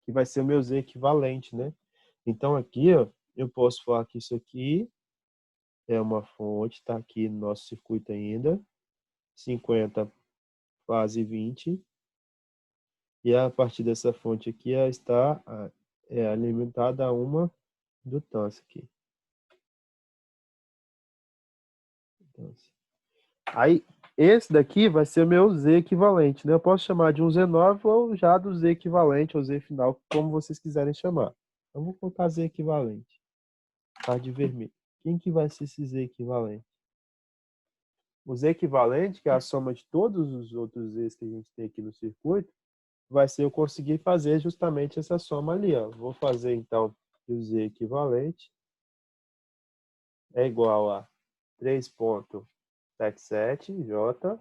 que vai ser o meu Z equivalente, né? Então aqui, ó, eu posso falar que isso aqui é uma fonte, está aqui no nosso circuito ainda, 50 fase 20, e a partir dessa fonte aqui está alimentada a uma indutância aqui. Aí, esse daqui vai ser o meu Z equivalente, né? Eu posso chamar de um Z9 ou já do Z equivalente, ou Z final, como vocês quiserem chamar. Então, vou colocar Z equivalente. Tá de vermelho. Quem que vai ser esse Z equivalente? O Z equivalente, que é a soma de todos os outros Zs que a gente tem aqui no circuito, vai ser eu conseguir fazer justamente essa soma ali, ó. Vou fazer, então, que o Z equivalente é igual a 3,77 J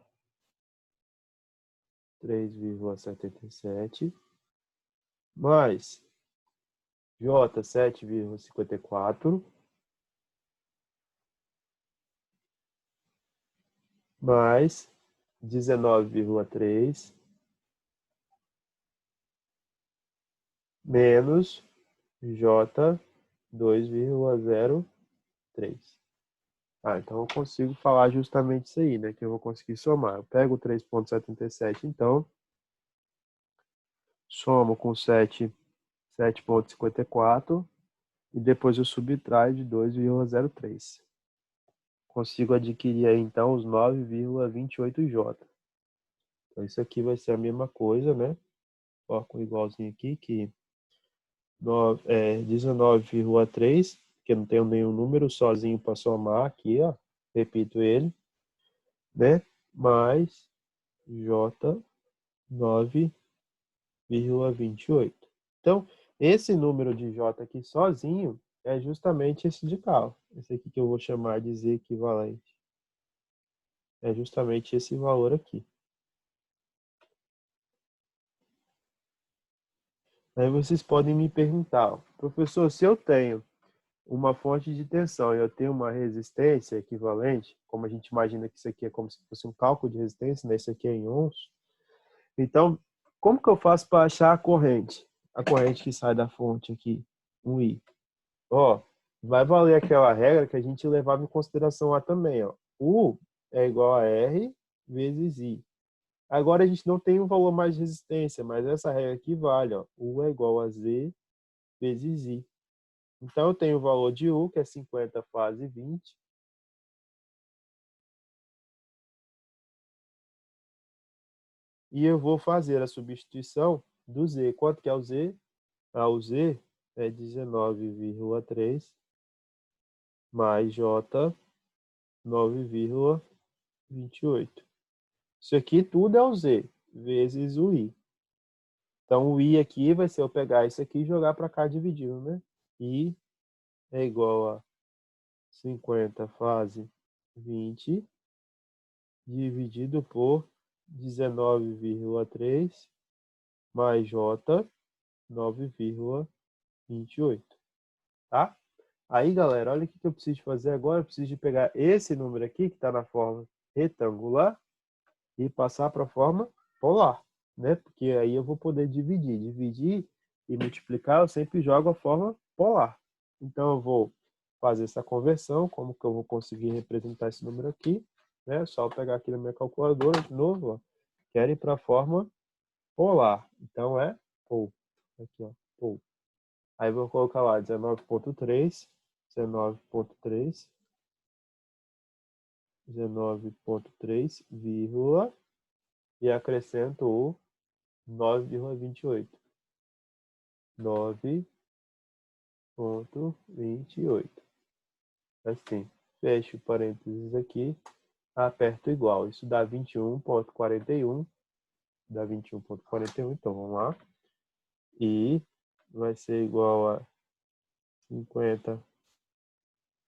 3,77 mais J 7,54 mais 19,3 menos J 2,03. Então eu consigo falar justamente isso aí, né? Que eu vou conseguir somar. Eu pego 3,77, então, somo com 7,54 e depois eu subtraio de 2,03. Consigo adquirir aí, então, os 9,28 J. Então, isso aqui vai ser a mesma coisa, né? Coloco um igualzinho aqui, que 19,3, que eu não tenho nenhum número sozinho para somar aqui, ó. Repito ele, né? Mais J 9,28. Então, esse número de J aqui sozinho é justamente esse de cá, ó. Esse aqui que eu vou chamar de Z equivalente. É justamente esse valor aqui. Aí vocês podem me perguntar, ó, professor, se eu tenho uma fonte de tensão e eu tenho uma resistência equivalente, como a gente imagina que isso aqui é como se fosse um cálculo de resistência, né? Isso aqui é em ohms. Então, como que eu faço para achar a corrente? A corrente que sai da fonte aqui, 1I. Ó, vai valer aquela regra que a gente levava em consideração lá também, ó. U é igual a R vezes I. Agora a gente não tem um valor mais de resistência, mas essa regra aqui vale, ó. U é igual a Z vezes I. Então eu tenho o valor de U, que é 50 fase 20. E eu vou fazer a substituição do Z. Quanto que é o Z? O Z é 19,3 mais J 9,28. Isso aqui tudo é o Z, vezes o I. Então, o I aqui vai ser eu pegar isso aqui e jogar para cá dividindo, né? I é igual a 50 fase 20 dividido por 19,3 mais J 9,28. Tá? Aí, galera, olha o que eu preciso fazer agora. Eu preciso de pegar esse número aqui, que está na forma retangular, e passar para a forma polar, né? Porque aí eu vou poder dividir. Dividir e multiplicar, eu sempre jogo a forma polar. Então, eu vou fazer essa conversão. Como que eu vou conseguir representar esse número aqui? Né? Só eu pegar aqui na minha calculadora de novo, ó. Quero ir para a forma polar. Então, é pol. Aqui, ó, pol. Aí eu vou colocar lá 19,3, 19,3, 19,3, vírgula, e acrescento o 9,28. 9,28. Assim, fecho parênteses aqui, aperto igual. Isso dá 21,41. Dá 21,41, então vamos lá. E vai ser igual a 50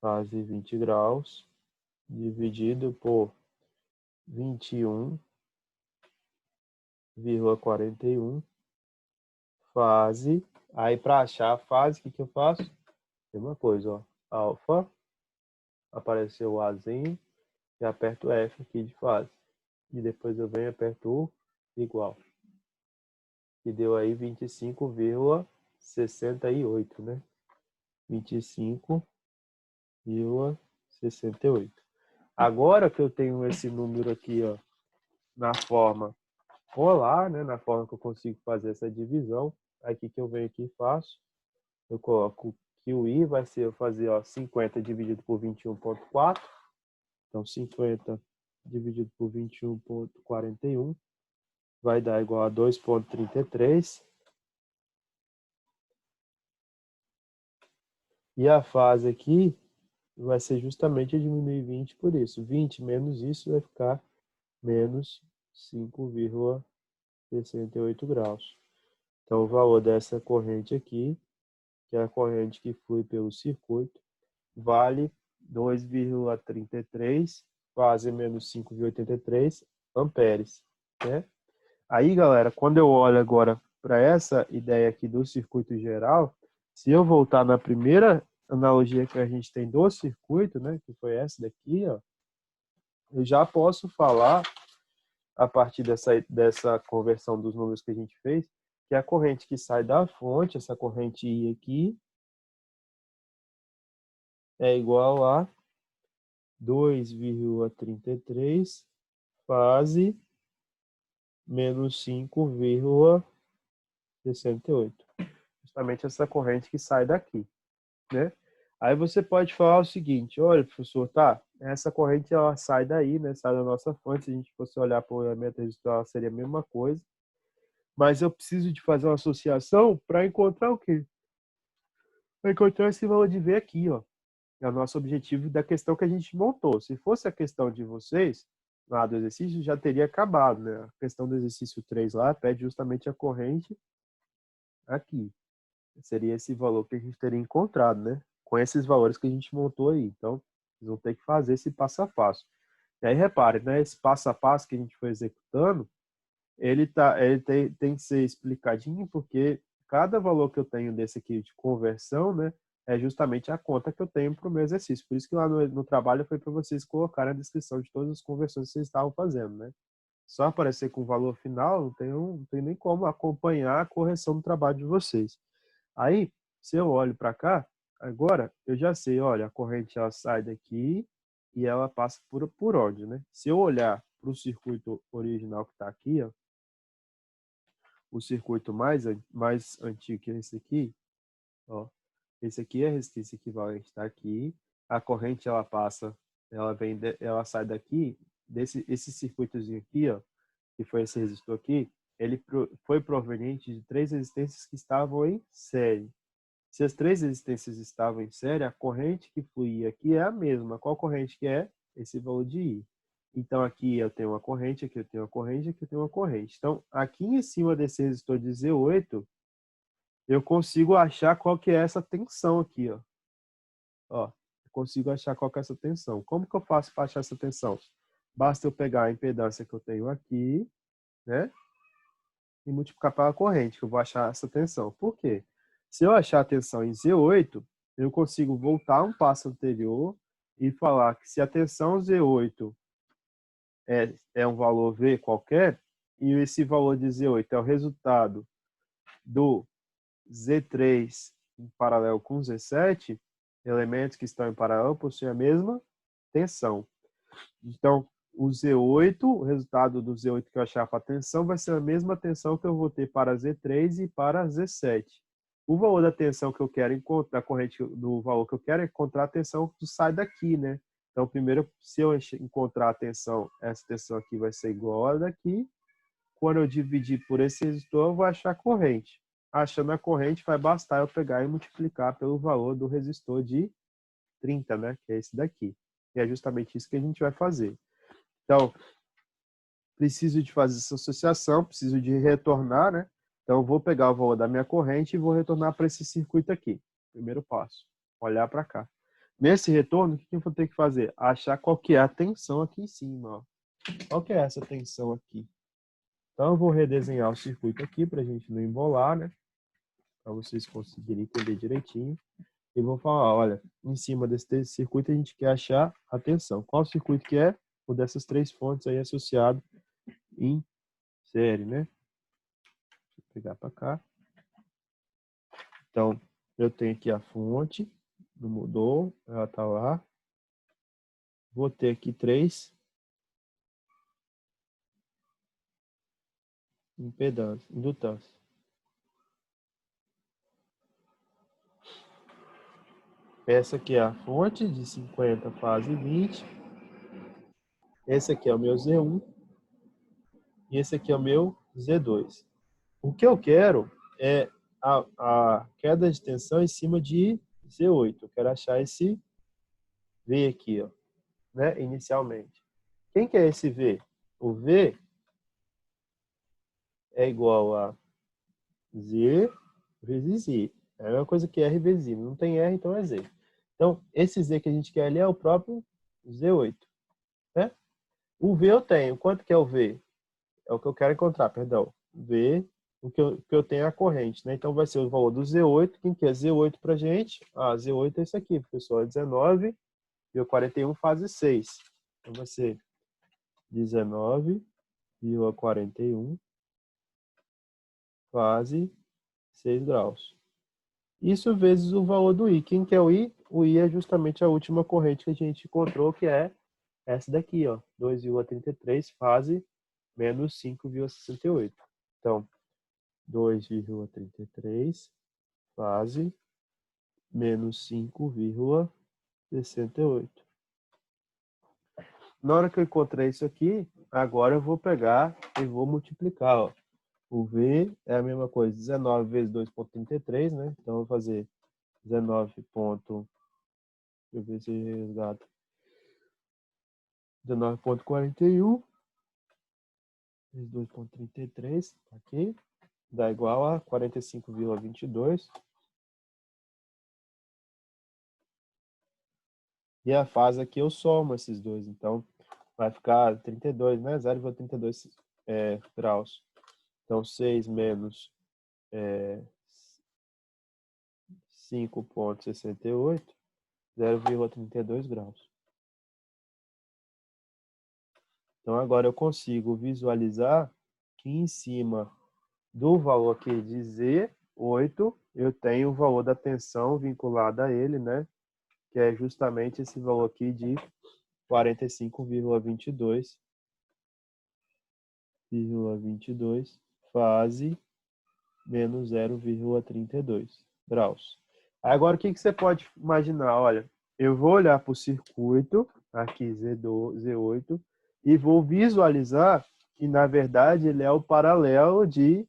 fase 20 graus dividido por 21,41 fase. Aí para achar a fase, o que eu faço? Mesma coisa, ó. Alfa, apareceu o Azinho, e aperto F aqui de fase. E depois eu venho e aperto o igual. Que deu aí 25,68, né? 25,68. Agora que eu tenho esse número aqui, ó, na forma polar, né, na forma que eu consigo fazer essa divisão, aqui que eu venho aqui e faço, eu coloco que o I vai ser, eu fazer, ó, 50 dividido por 21,4, então 50 dividido por 21,41 vai dar igual a 2,33. E a fase aqui vai ser justamente diminuir 20 por isso. 20 menos isso vai ficar menos 5,68 graus. Então, o valor dessa corrente aqui, que é a corrente que flui pelo circuito, vale 2,33, fase menos 5,83 amperes, né? Aí, galera, quando eu olho agora para essa ideia aqui do circuito geral, se eu voltar na primeira analogia que a gente tem do circuito, né, que foi essa daqui, ó, eu já posso falar, a partir dessa conversão dos números que a gente fez, que a corrente que sai da fonte, essa corrente I aqui, é igual a 2,33 fase menos 5,68. Justamente essa corrente que sai daqui, né? Aí você pode falar o seguinte: olha, professor, tá, essa corrente ela sai daí, né? Sai da nossa fonte. Se a gente fosse olhar para o elemento residual, seria a mesma coisa. Mas eu preciso de fazer uma associação para encontrar o quê? Para encontrar esse valor de V aqui, ó. É o nosso objetivo da questão que a gente montou. Se fosse a questão de vocês, lá do exercício, já teria acabado, né? A questão do exercício 3 lá pede justamente a corrente aqui. Seria esse valor que a gente teria encontrado, né? Com esses valores que a gente montou aí. Então, vocês vão ter que fazer esse passo a passo. E aí, repare, né? Esse passo a passo que a gente foi executando, ele tem que ser explicadinho, porque cada valor que eu tenho desse aqui de conversão, né? É justamente a conta que eu tenho para o meu exercício. Por isso que lá no trabalho foi para vocês colocarem a descrição de todas as conversões que vocês estavam fazendo, né? Só aparecer com o valor final, não tem nem como acompanhar a correção do trabalho de vocês. Aí, se eu olho para cá, agora eu já sei, olha, a corrente ela sai daqui e ela passa por onde, né? Se eu olhar para o circuito original que está aqui, ó, o circuito mais antigo que é esse aqui, ó, esse aqui é a resistência equivalente, está aqui. A corrente ela passa, ela sai daqui esse circuitozinho aqui, ó, que foi esse resistor aqui, ele foi proveniente de 3 resistências que estavam em série. Se as 3 resistências estavam em série, a corrente que fluía aqui é a mesma. Qual corrente que é? Esse valor de I. Então, aqui eu tenho uma corrente, aqui eu tenho uma corrente, aqui eu tenho uma corrente. Então, aqui em cima desse resistor de Z8, eu consigo achar qual que é essa tensão aqui, ó. Ó, eu consigo achar qual que é essa tensão. Como que eu faço para achar essa tensão? Basta eu pegar a impedância que eu tenho aqui, né? E multiplicar pela corrente, que eu vou achar essa tensão. Por quê? Se eu achar a tensão em Z8, eu consigo voltar um passo anterior e falar que se a tensão Z8 é um valor V qualquer, e esse valor de Z8 é o resultado do Z3 em paralelo com Z7, elementos que estão em paralelo possuem a mesma tensão. Então, o Z8, o resultado do Z8 que eu achar para a tensão, vai ser a mesma tensão que eu vou ter para Z3 e para Z7. O valor da tensão que eu quero encontrar, da corrente do valor que eu quero é encontrar a tensão que sai daqui, né? Então, primeiro, se eu encontrar a tensão, essa tensão aqui vai ser igual a daqui. Quando eu dividir por esse resistor, eu vou achar a corrente. Achando a corrente, vai bastar eu pegar e multiplicar pelo valor do resistor de 30, né? Que é esse daqui. E é justamente isso que a gente vai fazer. Então, preciso de fazer essa associação, preciso de retornar, né? Então, eu vou pegar o valor da minha corrente e vou retornar para esse circuito aqui. Primeiro passo, olhar para cá. Nesse retorno, o que eu vou ter que fazer? Achar qual que é a tensão aqui em cima. Ó. Qual que é essa tensão aqui? Então, eu vou redesenhar o circuito aqui para a gente não embolar, né? Para vocês conseguirem entender direitinho. E vou falar, olha, em cima desse circuito a gente quer achar a tensão. Qual circuito que é? O dessas 3 fontes aí associado em série, né? Deixa eu pegar para cá. Então, Eu tenho aqui a fonte, não mudou, ela está lá. Vou ter aqui 3 indutância. Essa aqui é a fonte de 50 fase 20. Esse aqui é o meu Z1 e esse aqui é o meu Z2. O que eu quero é a queda de tensão em cima de Z8. Eu quero achar esse V aqui, ó, né, inicialmente. Quem que é esse V? O V é igual a Z vezes I. É a mesma coisa que R vezes I. Não tem R, então é Z. Então, esse Z que a gente quer ali é o próprio Z8. Né? O V eu tenho. Quanto que é o V? É o que eu quero encontrar, perdão. V, o que eu tenho é a corrente. Né? Então, vai ser o valor do Z8. Quem que é Z8 para a gente? Ah, Z8 é isso aqui, pessoal. É 19 e o 41 fase 6. Então, vai ser 19,41 fase 6 graus. Isso vezes o valor do I. Quem que é o I? O I é justamente a última corrente que a gente encontrou, que é essa daqui, ó, 2,33 fase menos 5,68. Então, 2,33 fase menos 5,68. Na hora que eu encontrei isso aqui, agora eu vou pegar e vou multiplicar, ó. O V é a mesma coisa, 19 vezes 2,33, né? Então, eu vou fazer 19. Deixa eu ver se resgata. 19,41 vezes 2,33, aqui, dá igual a 45,22. E a fase aqui eu somo esses dois, então vai ficar 32, né? 0,32 graus. Então 6 menos 5,68, 0,32 graus. Então agora eu consigo visualizar que em cima do valor aqui de Z8, eu tenho o valor da tensão vinculada a ele, né? Que é justamente esse valor aqui de 45,22 fase menos 0,32 graus. Agora, o que você pode imaginar? Olha, eu vou olhar para o circuito, aqui Z8, e vou visualizar que, na verdade, ele é o paralelo de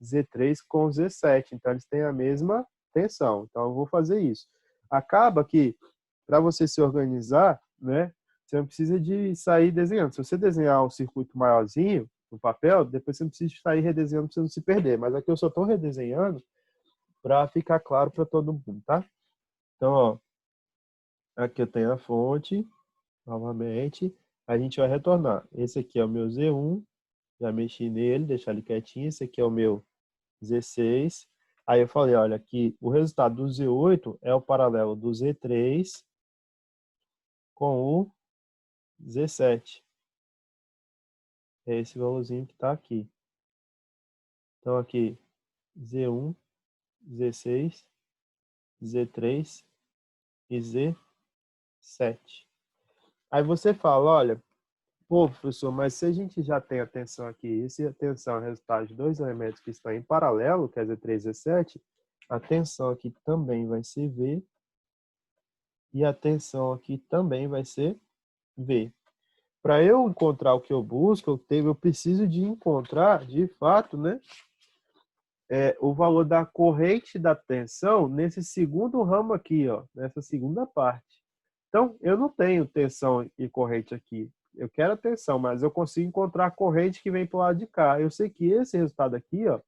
Z3 com Z7. Então, eles têm a mesma tensão. Então, eu vou fazer isso. Acaba que, para você se organizar, né, você não precisa de sair desenhando. Se você desenhar um circuito maiorzinho no papel, depois você não precisa sair redesenhando para você não se perder. Mas aqui eu só estou redesenhando para ficar claro para todo mundo, tá? Então, ó, aqui eu tenho a fonte, novamente. A gente vai retornar. Esse aqui é o meu Z1, já mexi nele, deixar ele quietinho. Esse aqui é o meu Z6. Aí eu falei, olha, aqui o resultado do Z8 é o paralelo do Z3 com o Z7. É esse valorzinho que está aqui. Então, aqui, Z1, Z6, Z3 e Z7. Aí você fala, olha, pô, professor, mas se a gente já tem a tensão aqui, e se a tensão é o resultado de dois elementos que estão em paralelo, que é Z3 e Z7, a tensão aqui também vai ser V e a tensão aqui também vai ser V. Para eu encontrar o que eu busco, eu preciso de encontrar, de fato, né, o valor da corrente da tensão nesse segundo ramo aqui, ó, nessa segunda parte. Então, eu não tenho tensão e corrente aqui. Eu quero a tensão, mas eu consigo encontrar a corrente que vem para o lado de cá. Eu sei que esse resultado aqui, ó,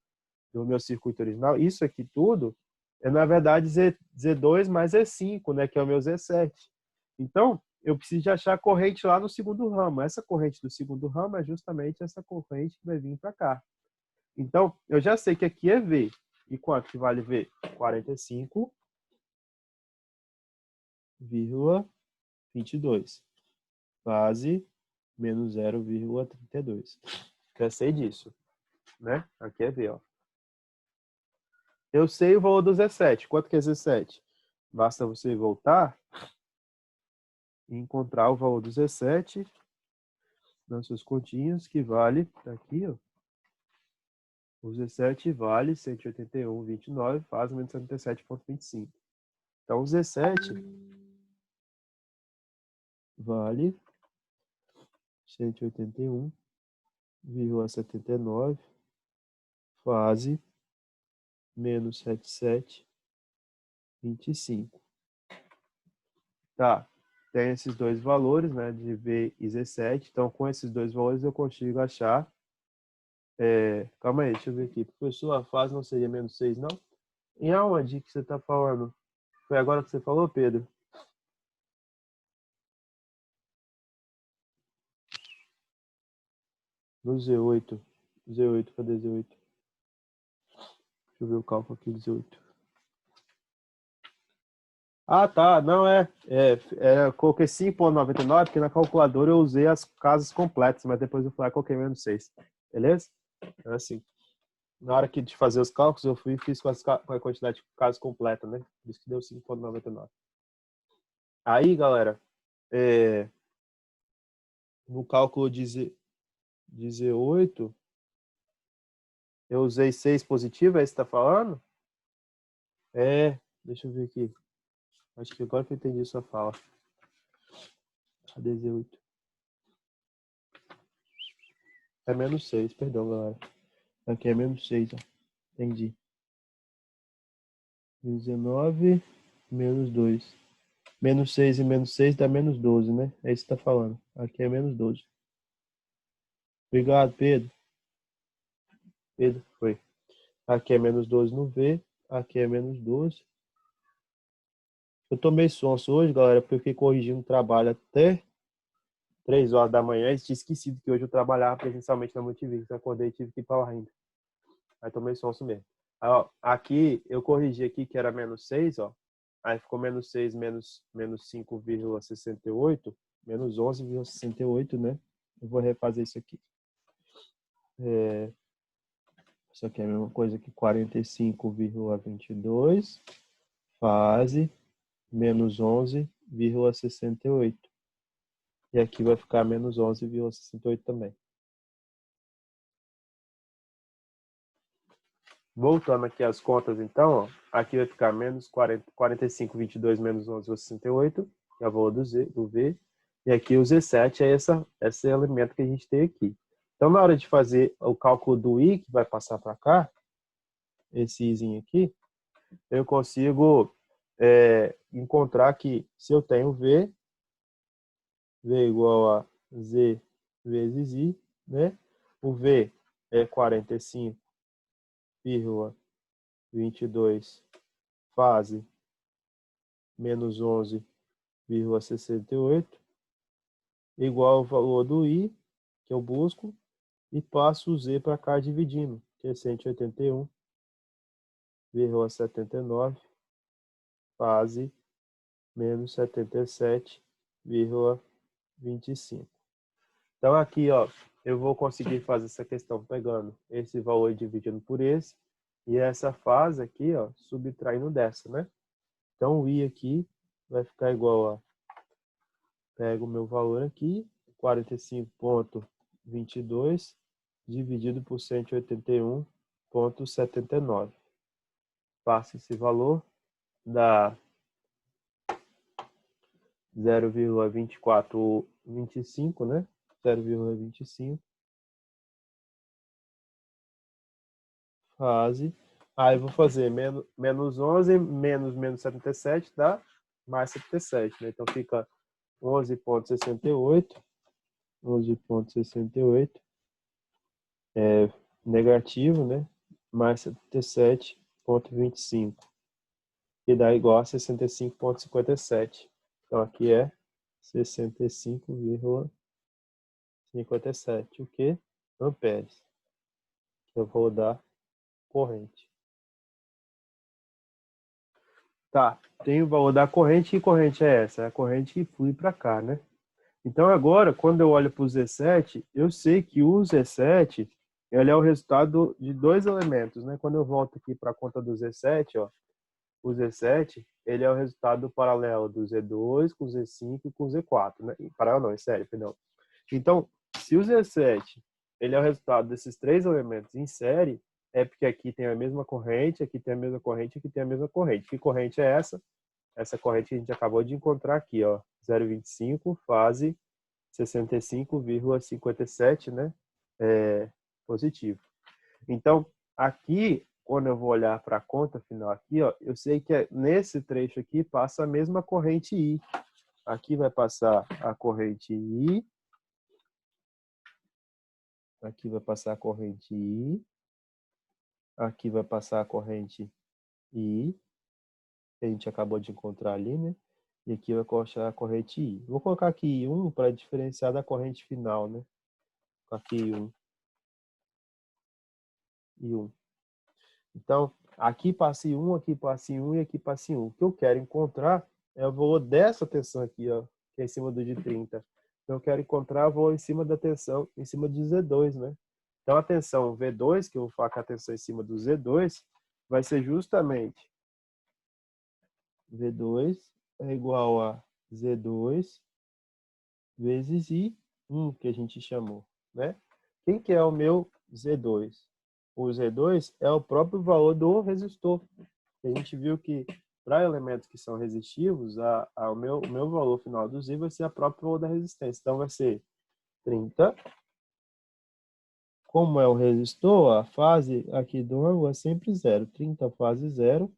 do meu circuito original, isso aqui tudo, é na verdade Z2 mais Z5, né, que é o meu Z7. Então, eu preciso de achar a corrente lá no segundo ramo. Essa corrente do segundo ramo é justamente essa corrente que vai vir para cá. Então, eu já sei que aqui é V. E quanto que vale V? 45,22. Fase menos 0,32. Já sei disso. Né? Aqui é V, ó. Eu sei o valor do Z7. Quanto que é Z7? Basta você voltar e encontrar o valor do Z7 nas suas continhas, que vale, tá aqui, ó. O Z7 vale 181,29, faz menos 77,25. Então, o Z7 vale 181,79, fase menos 77,25. Tá, tem esses dois valores, né, de V e Z7. Então, com esses dois valores, eu consigo achar... calma aí, deixa eu ver aqui. Professor, a fase não seria menos 6, não? Em aonde que você está falando? Foi agora que você falou, Pedro? No Z8. Z8, cadê Z8? Deixa eu ver o cálculo aqui do Z8. Ah, tá. Não, eu coloquei 5,99 porque na calculadora eu usei as casas completas, mas depois eu coloquei menos 6. Beleza? É assim. Na hora de fazer os cálculos, eu fui e fiz com a quantidade de casas completa, né? Por isso que deu 5,99. Aí, galera, no cálculo de Z8, eu usei 6 positivo, é isso que você tá falando? Deixa eu ver aqui. Acho que agora que eu entendi sua fala. Cadê Z8? É menos 6, perdão, galera. Aqui é menos 6, ó. Entendi. 19, menos 2. Menos 6 e menos 6 dá menos 12, né? É isso que você tá falando. Aqui é menos 12. Obrigado, Pedro. Pedro, foi. Aqui é menos 12 no V. Aqui é menos 12. Eu tô meio sonso hoje, galera, porque eu fiquei corrigindo o trabalho até 3 horas da manhã e tinha esquecido que hoje eu trabalhava presencialmente na Multivídeo. Então, acordei e tive que ir para lá ainda. Aí tomei sonso mesmo. Aí, ó, aqui, eu corrigi aqui que era menos 6, ó. Aí ficou menos 6, menos 5,68, menos 11,68, né? Eu vou refazer isso aqui. Isso aqui é a mesma coisa que 45,22, fase, menos 11,68. E aqui vai ficar menos 11,68 também. Voltando aqui às contas, então, ó, aqui vai ficar menos 45,22 menos 11,68, que é o valor do V. E aqui o Z7 é esse elemento que a gente tem aqui. Então, na hora de fazer o cálculo do I, que vai passar para cá, esse Izinho aqui, eu consigo encontrar que se eu tenho V igual a Z vezes I, né? O V é 45,22 fase menos 11,68 igual ao valor do I, que eu busco, e passo o Z para cá dividindo, que é 181,79 fase menos 77,25. Então aqui, ó, eu vou conseguir fazer essa questão pegando esse valor e dividindo por esse, e essa fase aqui, ó, subtraindo dessa, né? Então o I aqui vai ficar igual a, pego o meu valor aqui, 45,22 dividido por 181,79. Passa esse valor, dá 0,2425, né? 0,25 fase. Aí vou fazer menos 11 menos 77 dá mais 77, né? Então fica 11,68. 11,68 negativo, né? Mais 77,25. Que dá igual a 65,57. Então aqui é 65,57. O que? Amperes. Eu vou dar corrente. Tá, tem o valor da corrente. Que corrente é essa? É a corrente que flui para cá, né? Então agora, quando eu olho para o Z7, eu sei que o Z7 ele é o resultado de dois elementos, né? Quando eu volto aqui para a conta do Z7, ó, o Z7, ele é o resultado paralelo do Z2 com o Z5 e com o Z4, né? Paralelo não, é série, perdão. Então, se o Z7 ele é o resultado desses três elementos em série, é porque aqui tem a mesma corrente, aqui tem a mesma corrente, aqui tem a mesma corrente. Que corrente é essa? Essa corrente que a gente acabou de encontrar aqui, ó, 0,25, fase 65,57, né? Positivo. Então, aqui, quando eu vou olhar para a conta final aqui, ó, eu sei que nesse trecho aqui passa a mesma corrente I. Aqui vai passar a corrente I. Aqui vai passar a corrente I. Aqui vai passar a corrente I, que a gente acabou de encontrar ali, né? E aqui vai passar a corrente I. Vou colocar aqui I1 para diferenciar da corrente final, né? Aqui I1. I1. Então, aqui passa I1, aqui passa I1 e aqui passa I1. O que eu quero encontrar é o valor dessa tensão aqui, ó, que é em cima do de 30. Então, eu quero encontrar o valor em cima da tensão, em cima de Z2, né? Então, a tensão V2, que eu vou falar que a tensão em cima do Z2, vai ser justamente V2 é igual a Z2 vezes I1, que a gente chamou, né? Quem que é o meu Z2? O Z2 é o próprio valor do resistor. A gente viu que para elementos que são resistivos, o meu valor final do Z vai ser a própria valor da resistência. Então, vai ser 30. Como é o resistor, a fase aqui do ângulo é sempre zero. 30 fase zero,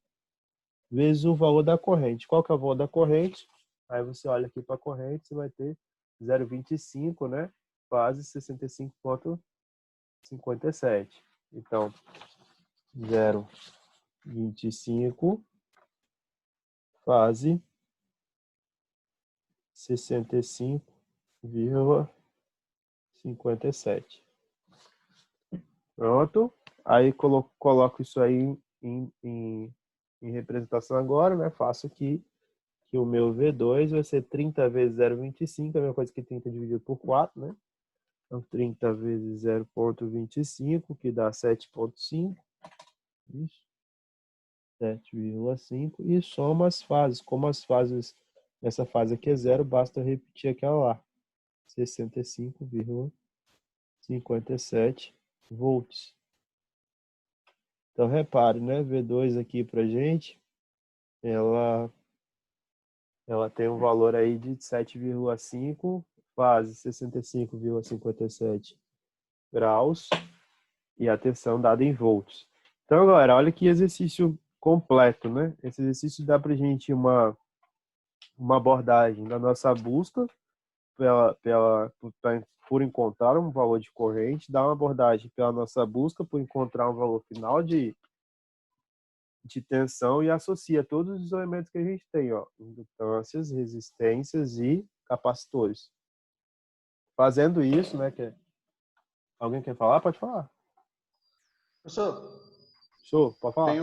vezes o valor da corrente. Qual que é o valor da corrente? Aí você olha aqui para a corrente, você vai ter 0,25, né? Fase 65,57. Então, 0,25 fase 65,57. Pronto. Aí coloco isso aí em representação agora, né? Faço aqui que o meu V2 vai ser 30 vezes 0,25, a mesma coisa que 30 dividido por 4, né? Então, 30 vezes 0,25, que dá 7,5. Isso. 7,5. E soma as fases. Como as fases, essa fase aqui é zero, basta repetir aquela lá. 65,57 volts. Então, repare, né? V2 aqui pra gente, ela tem um valor aí de 7,5, fase 65,57 graus e a tensão dada em volts. Então, galera, olha que exercício completo, né? Esse exercício dá pra gente uma abordagem da nossa busca por encontrar um valor de corrente, dá uma abordagem pela nossa busca por encontrar um valor final de tensão e associa todos os elementos que a gente tem, ó, indutâncias, resistências e capacitores. Fazendo isso, né, alguém quer falar? Pode falar. Professor, Show, pode falar.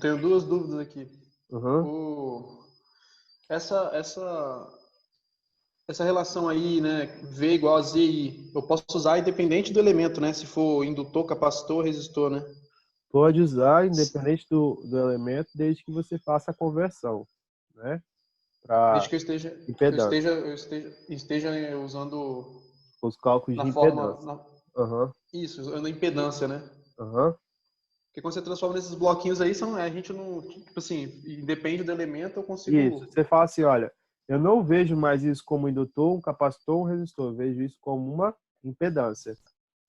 tenho duas dúvidas aqui. Uhum. Essa relação aí, né, V igual a ZI, eu posso usar independente do elemento, né? Se for indutor, capacitor, resistor, né? Pode usar independente do elemento, desde que você faça a conversão, né, para Desde que impedância. esteja usando Os cálculos de na forma, impedância. Uhum. isso, usando a impedância, né? Uhum. Porque quando você transforma nesses bloquinhos aí, a gente não, tipo assim, independe do elemento, eu Isso. consigo. Você fala assim, olha, eu não vejo mais isso como indutor, um capacitor, um resistor. Eu vejo isso como uma impedância.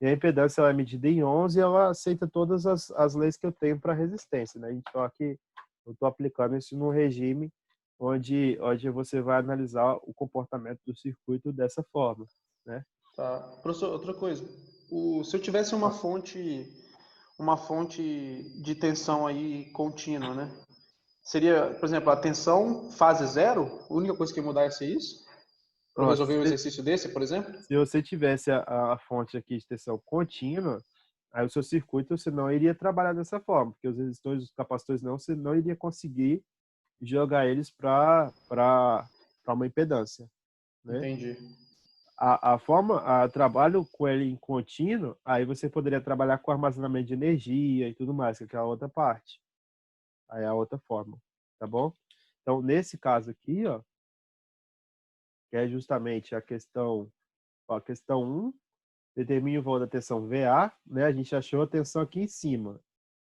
E a impedância ela é medida em ohms e ela aceita todas as leis que eu tenho para resistência, né? Então aqui eu estou aplicando isso num regime onde você vai analisar o comportamento do circuito dessa forma, né? Tá. Professor, outra coisa. Se eu tivesse uma fonte de tensão aí contínua, né? Seria, por exemplo, a tensão fase zero? A única coisa que ia mudar ia ser isso? Para eu Pronto. resolver um exercício desse, por exemplo? Se você tivesse a fonte aqui de tensão contínua, aí o seu circuito você não iria trabalhar dessa forma, porque os resistores, os capacitores não, você não iria conseguir jogar eles para uma impedância, né? Entendi. trabalho com ele em contínuo, aí você poderia trabalhar com armazenamento de energia e tudo mais, que é a outra parte. Aí é a outra forma, tá bom? Então, nesse caso aqui, ó, que é justamente a questão 1, determine o valor da tensão VA, né? A gente achou a tensão aqui em cima.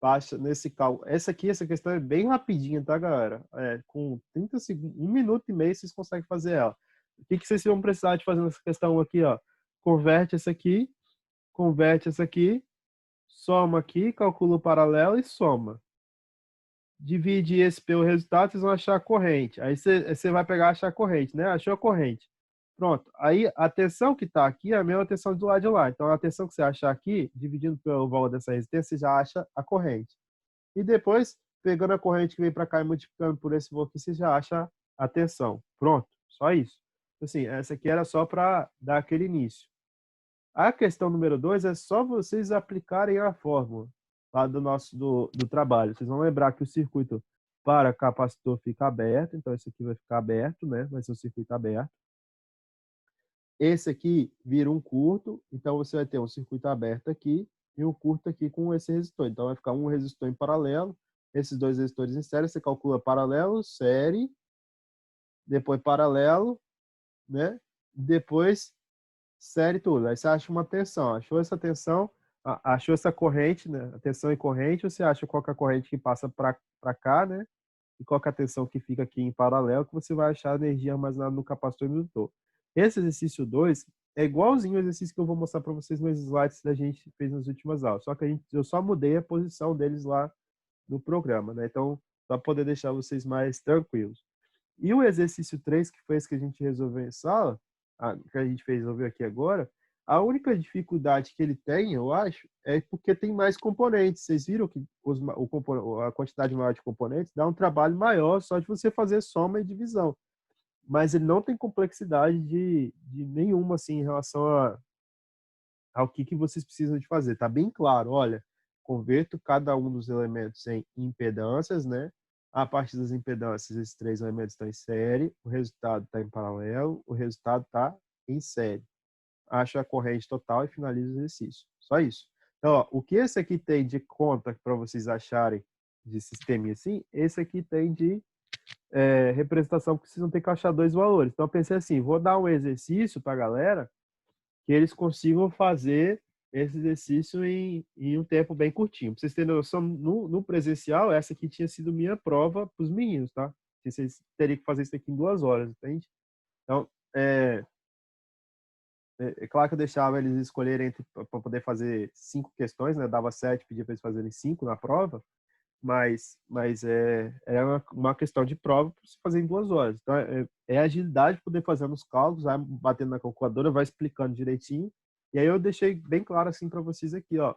Baixa nesse cálculo. Essa questão é bem rapidinha, tá, galera? Com 30 segundos, 1 minuto e meio, vocês conseguem fazer ela. O que vocês vão precisar de fazer nessa questão aqui, ó? Converte essa aqui, soma aqui, calcula o paralelo e soma. Divide esse pelo resultado, vocês vão achar a corrente. Aí você vai pegar e achar a corrente, né? Achou a corrente. Pronto. Aí a tensão que está aqui é a mesma tensão do lado de lá. Então a tensão que você achar aqui, dividindo pelo valor dessa resistência, você já acha a corrente. E depois, pegando a corrente que vem para cá e multiplicando por esse valor aqui, você já acha a tensão. Pronto. Só isso. Assim, essa aqui era só para dar aquele início. A questão número 2 é só vocês aplicarem a fórmula lá do trabalho. Vocês vão lembrar que o circuito para capacitor fica aberto. Então esse aqui vai ficar aberto, né? Vai ser um circuito aberto. Esse aqui vira um curto, então você vai ter um circuito aberto aqui e um curto aqui com esse resistor. Então vai ficar um resistor em paralelo, esses dois resistores em série, você calcula paralelo, série, depois paralelo, né? Depois série tudo. Aí você acha uma tensão. Achou essa tensão, achou essa corrente, né? A tensão e corrente, você acha qual que é a corrente que passa para cá, né? E qual que é a tensão que fica aqui em paralelo, que você vai achar a energia armazenada no capacitor e no indutor. Esse exercício 2 é igualzinho ao exercício que eu vou mostrar para vocês nos slides que a gente fez nas últimas aulas. Só que eu só mudei a posição deles lá no programa, né? Então, para poder deixar vocês mais tranquilos. E o exercício 3, que foi esse que a gente resolveu em sala, que a gente resolveu aqui agora, a única dificuldade que ele tem, eu acho, é porque tem mais componentes. Vocês viram que a quantidade maior de componentes dá um trabalho maior só de você fazer soma e divisão. Mas ele não tem complexidade de nenhuma assim, em relação ao que vocês precisam de fazer. Está bem claro, olha, converto cada um dos elementos em impedâncias, né? A partir das impedâncias, esses 3 elementos estão em série, o resultado está em paralelo, o resultado está em série. Acho a corrente total e finalizo o exercício. Só isso. Então, ó, o que esse aqui tem de conta para vocês acharem de sistema assim, esse aqui tem de representação, porque vocês vão ter que achar 2 valores. Então, eu pensei assim, vou dar um exercício para a galera que eles consigam fazer esse exercício em um tempo bem curtinho. Para vocês terem noção, no presencial, essa aqui tinha sido minha prova para os meninos, tá? Vocês teriam que fazer isso aqui em 2 horas, entende? Então, é claro que eu deixava eles escolherem para poder fazer 5 questões, né? Dava 7, pedia para eles fazerem 5 na prova, mas era uma questão de prova para se fazer em 2 horas. Então, é agilidade poder fazer nos cálculos, vai batendo na calculadora, vai explicando direitinho. E aí eu deixei bem claro assim para vocês aqui, ó,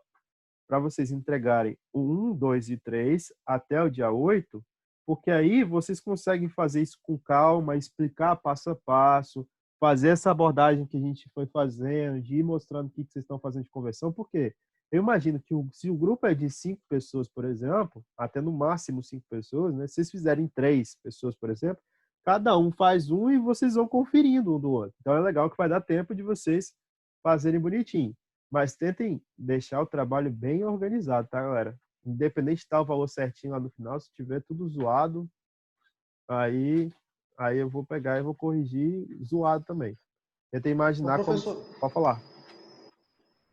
para vocês entregarem o 1, 2 e 3 até o dia 8, porque aí vocês conseguem fazer isso com calma, explicar passo a passo, fazer essa abordagem que a gente foi fazendo, de ir mostrando o que vocês estão fazendo de conversão, porque eu imagino que se o grupo é de 5 pessoas, por exemplo, até no máximo 5 pessoas, né? Se vocês fizerem 3 pessoas, por exemplo, cada um faz um e vocês vão conferindo um do outro. Então é legal que vai dar tempo de vocês fazerem bonitinho. Mas tentem deixar o trabalho bem organizado, tá, galera? Independente de estar o valor certinho lá no final, se tiver tudo zoado, aí eu vou pegar e vou corrigir zoado também. Tenta imaginar como... Pode falar.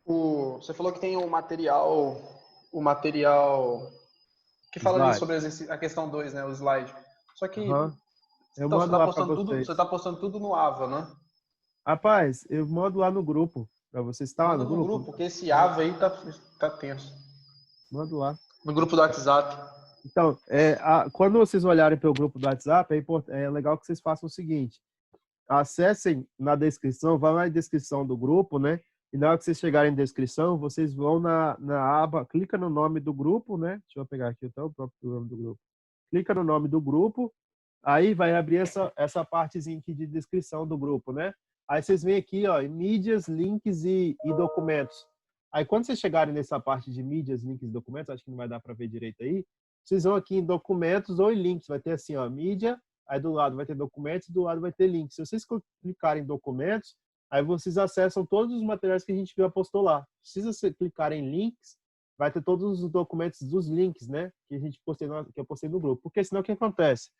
Você falou que tem o material que fala ali sobre a questão 2, né, o slide. Só que eu mando lá para vocês. Você está postando tudo no Ava, né? Rapaz, eu mando lá no grupo para vocês. Tá lá no grupo? Porque esse Ava aí tá tenso. Mando lá. No grupo do WhatsApp. Então, quando vocês olharem pelo grupo do WhatsApp, é legal que vocês façam o seguinte: acessem na descrição, vá na descrição do grupo, né? E na hora que vocês chegarem na descrição, vocês vão na aba, clica no nome do grupo, né? Deixa eu pegar aqui então, o próprio nome do grupo. Clica no nome do grupo, aí vai abrir essa partezinha aqui de descrição do grupo, né? Aí vocês vêm aqui, ó, em mídias, links e documentos. Aí quando vocês chegarem nessa parte de mídias, links e documentos, acho que não vai dar para ver direito aí, vocês vão aqui em documentos ou em links, vai ter assim, ó, mídia, aí do lado vai ter documentos, do lado vai ter links. Se vocês clicarem em documentos, Aí vocês acessam todos os materiais que a gente já postou lá. Precisa clicar em links, vai ter todos os documentos dos links, né? Que a gente que eu postei no grupo. Porque senão o que acontece?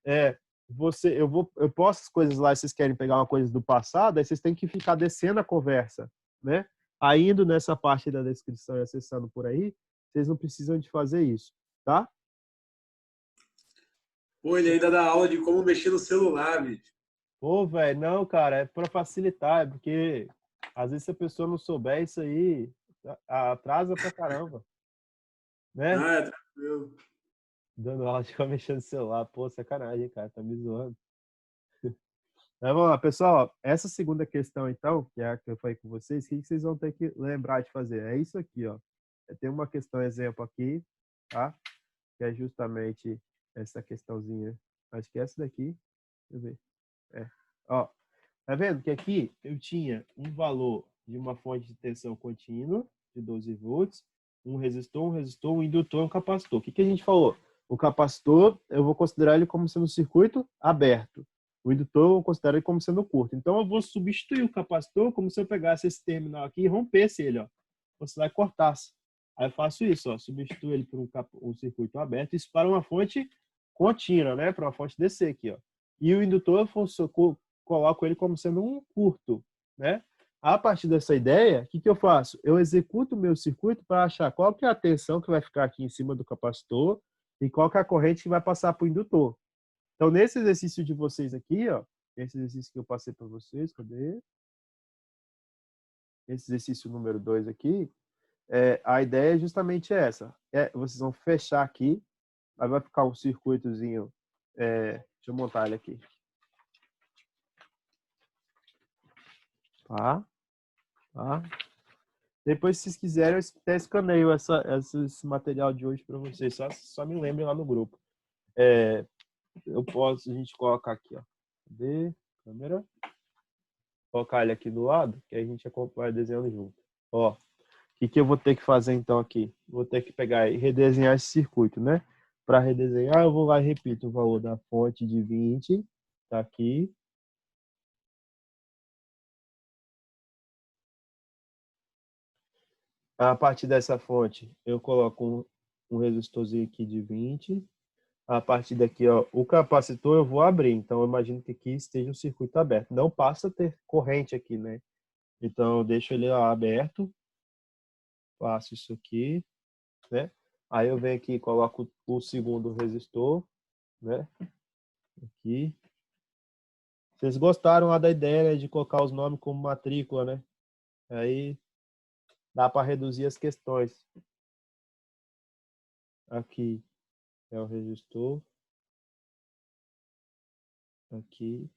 Eu posto as coisas lá, e vocês querem pegar uma coisa do passado, aí vocês têm que ficar descendo a conversa, né? Aí indo nessa parte da descrição e acessando por aí, vocês não precisam de fazer isso, tá? Pô, ele ainda dá aula de como mexer no celular, bicho. Pô, velho, não, cara, é para facilitar, é porque às vezes se a pessoa não souber isso aí, atrasa pra caramba, né? Ah, é tranquilo. Dando aula de como mexer no celular, pô, sacanagem, cara, tá me zoando. Mas vamos lá, pessoal, essa segunda questão, então, que é a que eu falei com vocês, o que vocês vão ter que lembrar de fazer? É isso aqui, ó. Tem uma questão exemplo aqui, tá? Que é justamente essa questãozinha. Acho que é essa daqui. Deixa eu ver. Ó, tá vendo que aqui eu tinha um valor de uma fonte de tensão contínua de 12 volts, um resistor, um indutor e um capacitor. O que a gente falou? O capacitor, eu vou considerar ele como sendo um circuito aberto. O indutor, eu considero ele como sendo curto. Então, eu vou substituir o capacitor como se eu pegasse esse terminal aqui e rompesse ele, ó. Você vai cortar-se. Aí eu faço isso, ó. Substituo ele por um circuito aberto. Isso para uma fonte contínua, né? Para uma fonte DC aqui, ó. E o indutor, eu coloco ele como sendo um curto, né? A partir dessa ideia, o que eu faço? Eu executo o meu circuito para achar qual que é a tensão que vai ficar aqui em cima do capacitor e qual que é a corrente que vai passar para o indutor. Então, nesse exercício de vocês aqui, ó, esse exercício que eu passei para vocês, cadê? Esse exercício número 2 aqui, a ideia é justamente essa. Vocês vão fechar aqui, aí vai ficar um circuitozinho. Deixa eu montar ele aqui. Tá? Depois, se vocês quiserem, eu até escaneio esse material de hoje para vocês. Só me lembrem lá no grupo. A gente colocar aqui, ó. Cadê? Câmera. Colocar ele aqui do lado, que a gente vai desenhando junto. Ó, o que eu vou ter que fazer então aqui? Vou ter que pegar e redesenhar esse circuito, né? Para redesenhar, eu vou lá e repito o valor da fonte de 20, tá aqui. A partir dessa fonte, eu coloco um resistorzinho aqui de 20. A partir daqui, ó, o capacitor eu vou abrir. Então, eu imagino que aqui esteja um circuito aberto. Não passa a ter corrente aqui, né? Então, eu deixo ele lá aberto. Faço isso aqui, né? Aí eu venho aqui e coloco o segundo resistor, né? Aqui. Vocês gostaram lá da ideia, né, de colocar os nomes como matrícula, né? Aí dá para reduzir as questões. Aqui é o resistor. Aqui.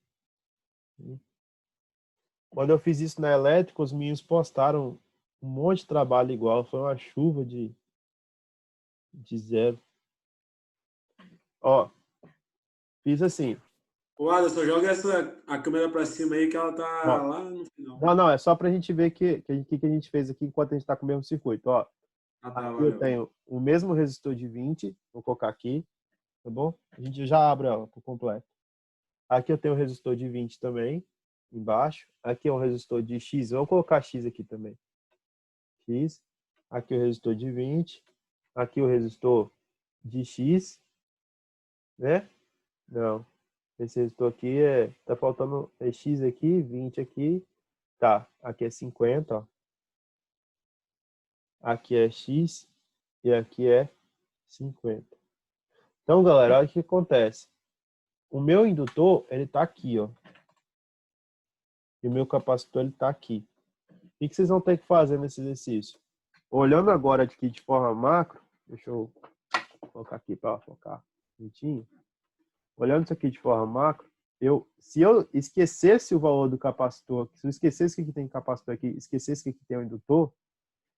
Quando eu fiz isso na elétrica, os meninos postaram um monte de trabalho igual. Foi uma chuva de zero. Ó, fiz assim. Ô, Anderson, joga a câmera pra cima aí que ela tá Ó, lá no final. não, é só pra gente ver que a gente fez aqui enquanto a gente tá com o mesmo circuito. Ó, Ah, tá, aqui eu tenho o mesmo resistor de 20. Vou colocar aqui, tá bom? A gente já abre ela por completo. Aqui eu tenho o resistor de 20 também, embaixo. Aqui é um resistor de X. Vou colocar X aqui também. X. Aqui o resistor de 20. Aqui o resistor de X. Né? Não. Esse resistor aqui tá faltando X aqui, 20 aqui. Tá. Aqui é 50, ó. Aqui é X e aqui é 50. Então, galera, olha o que acontece. O meu indutor, ele tá aqui, ó. E o meu capacitor, ele tá aqui. O que vocês vão ter que fazer nesse exercício? Olhando agora aqui de forma macro, deixa eu colocar aqui para focar bonitinho. Olhando isso aqui de forma macro, se eu esquecesse o valor do capacitor, se eu esquecesse que tem capacitor aqui, esquecesse que tem o indutor,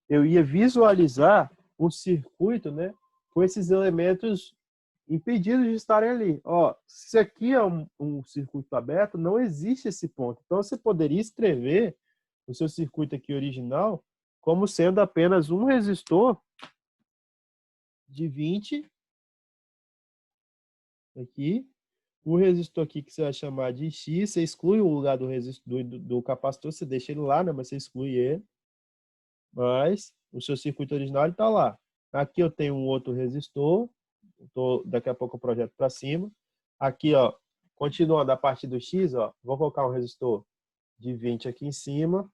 eu ia visualizar um circuito, né, com esses elementos impedidos de estarem ali. Ó, se aqui é um circuito aberto, não existe esse ponto. Então, você poderia escrever o seu circuito aqui original como sendo apenas um resistor de 20 aqui O resistor aqui que você vai chamar de X, você exclui o lugar do resistor do capacitor, você deixa ele lá, né? Mas você exclui ele. Mas o seu circuito original está lá. Aqui eu tenho um outro resistor. Daqui a pouco eu projeto para cima. Aqui, ó, continuando a partir do X, ó, vou colocar um resistor de 20 aqui em cima.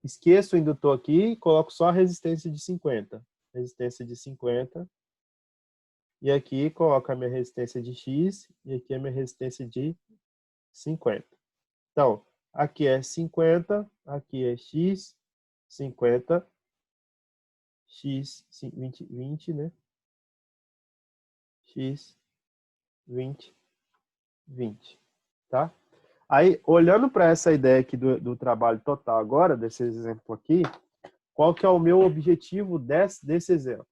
Esqueço o indutor aqui e coloco só a resistência de 50. Resistência de 50. E aqui coloco a minha resistência de X e aqui a minha resistência de 50. Então, aqui é 50, aqui é X, 50, X, 20, né? X, 20, 20, tá? Aí, olhando para essa ideia aqui do trabalho total agora, desse exemplo aqui, qual que é o meu objetivo desse exemplo?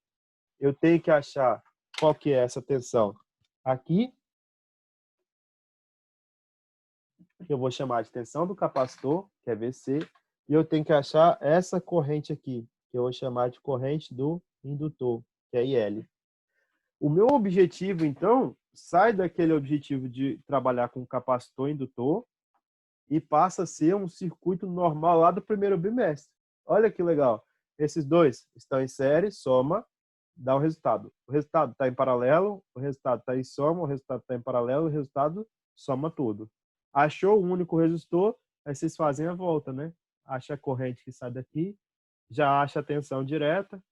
Eu tenho que achar qual que é essa tensão aqui, que eu vou chamar de tensão do capacitor, que é VC, e eu tenho que achar essa corrente aqui, que eu vou chamar de corrente do indutor, que é IL. O meu objetivo, então, sai daquele objetivo de trabalhar com capacitor e indutor e passa a ser um circuito normal lá do primeiro bimestre. Olha que legal. Esses dois estão em série, soma, dá um resultado. O resultado está em paralelo, o resultado está em soma, o resultado está em paralelo, o resultado soma tudo. Achou o único resistor, aí vocês fazem a volta, né? Acha a corrente que sai daqui, já acha a tensão direta,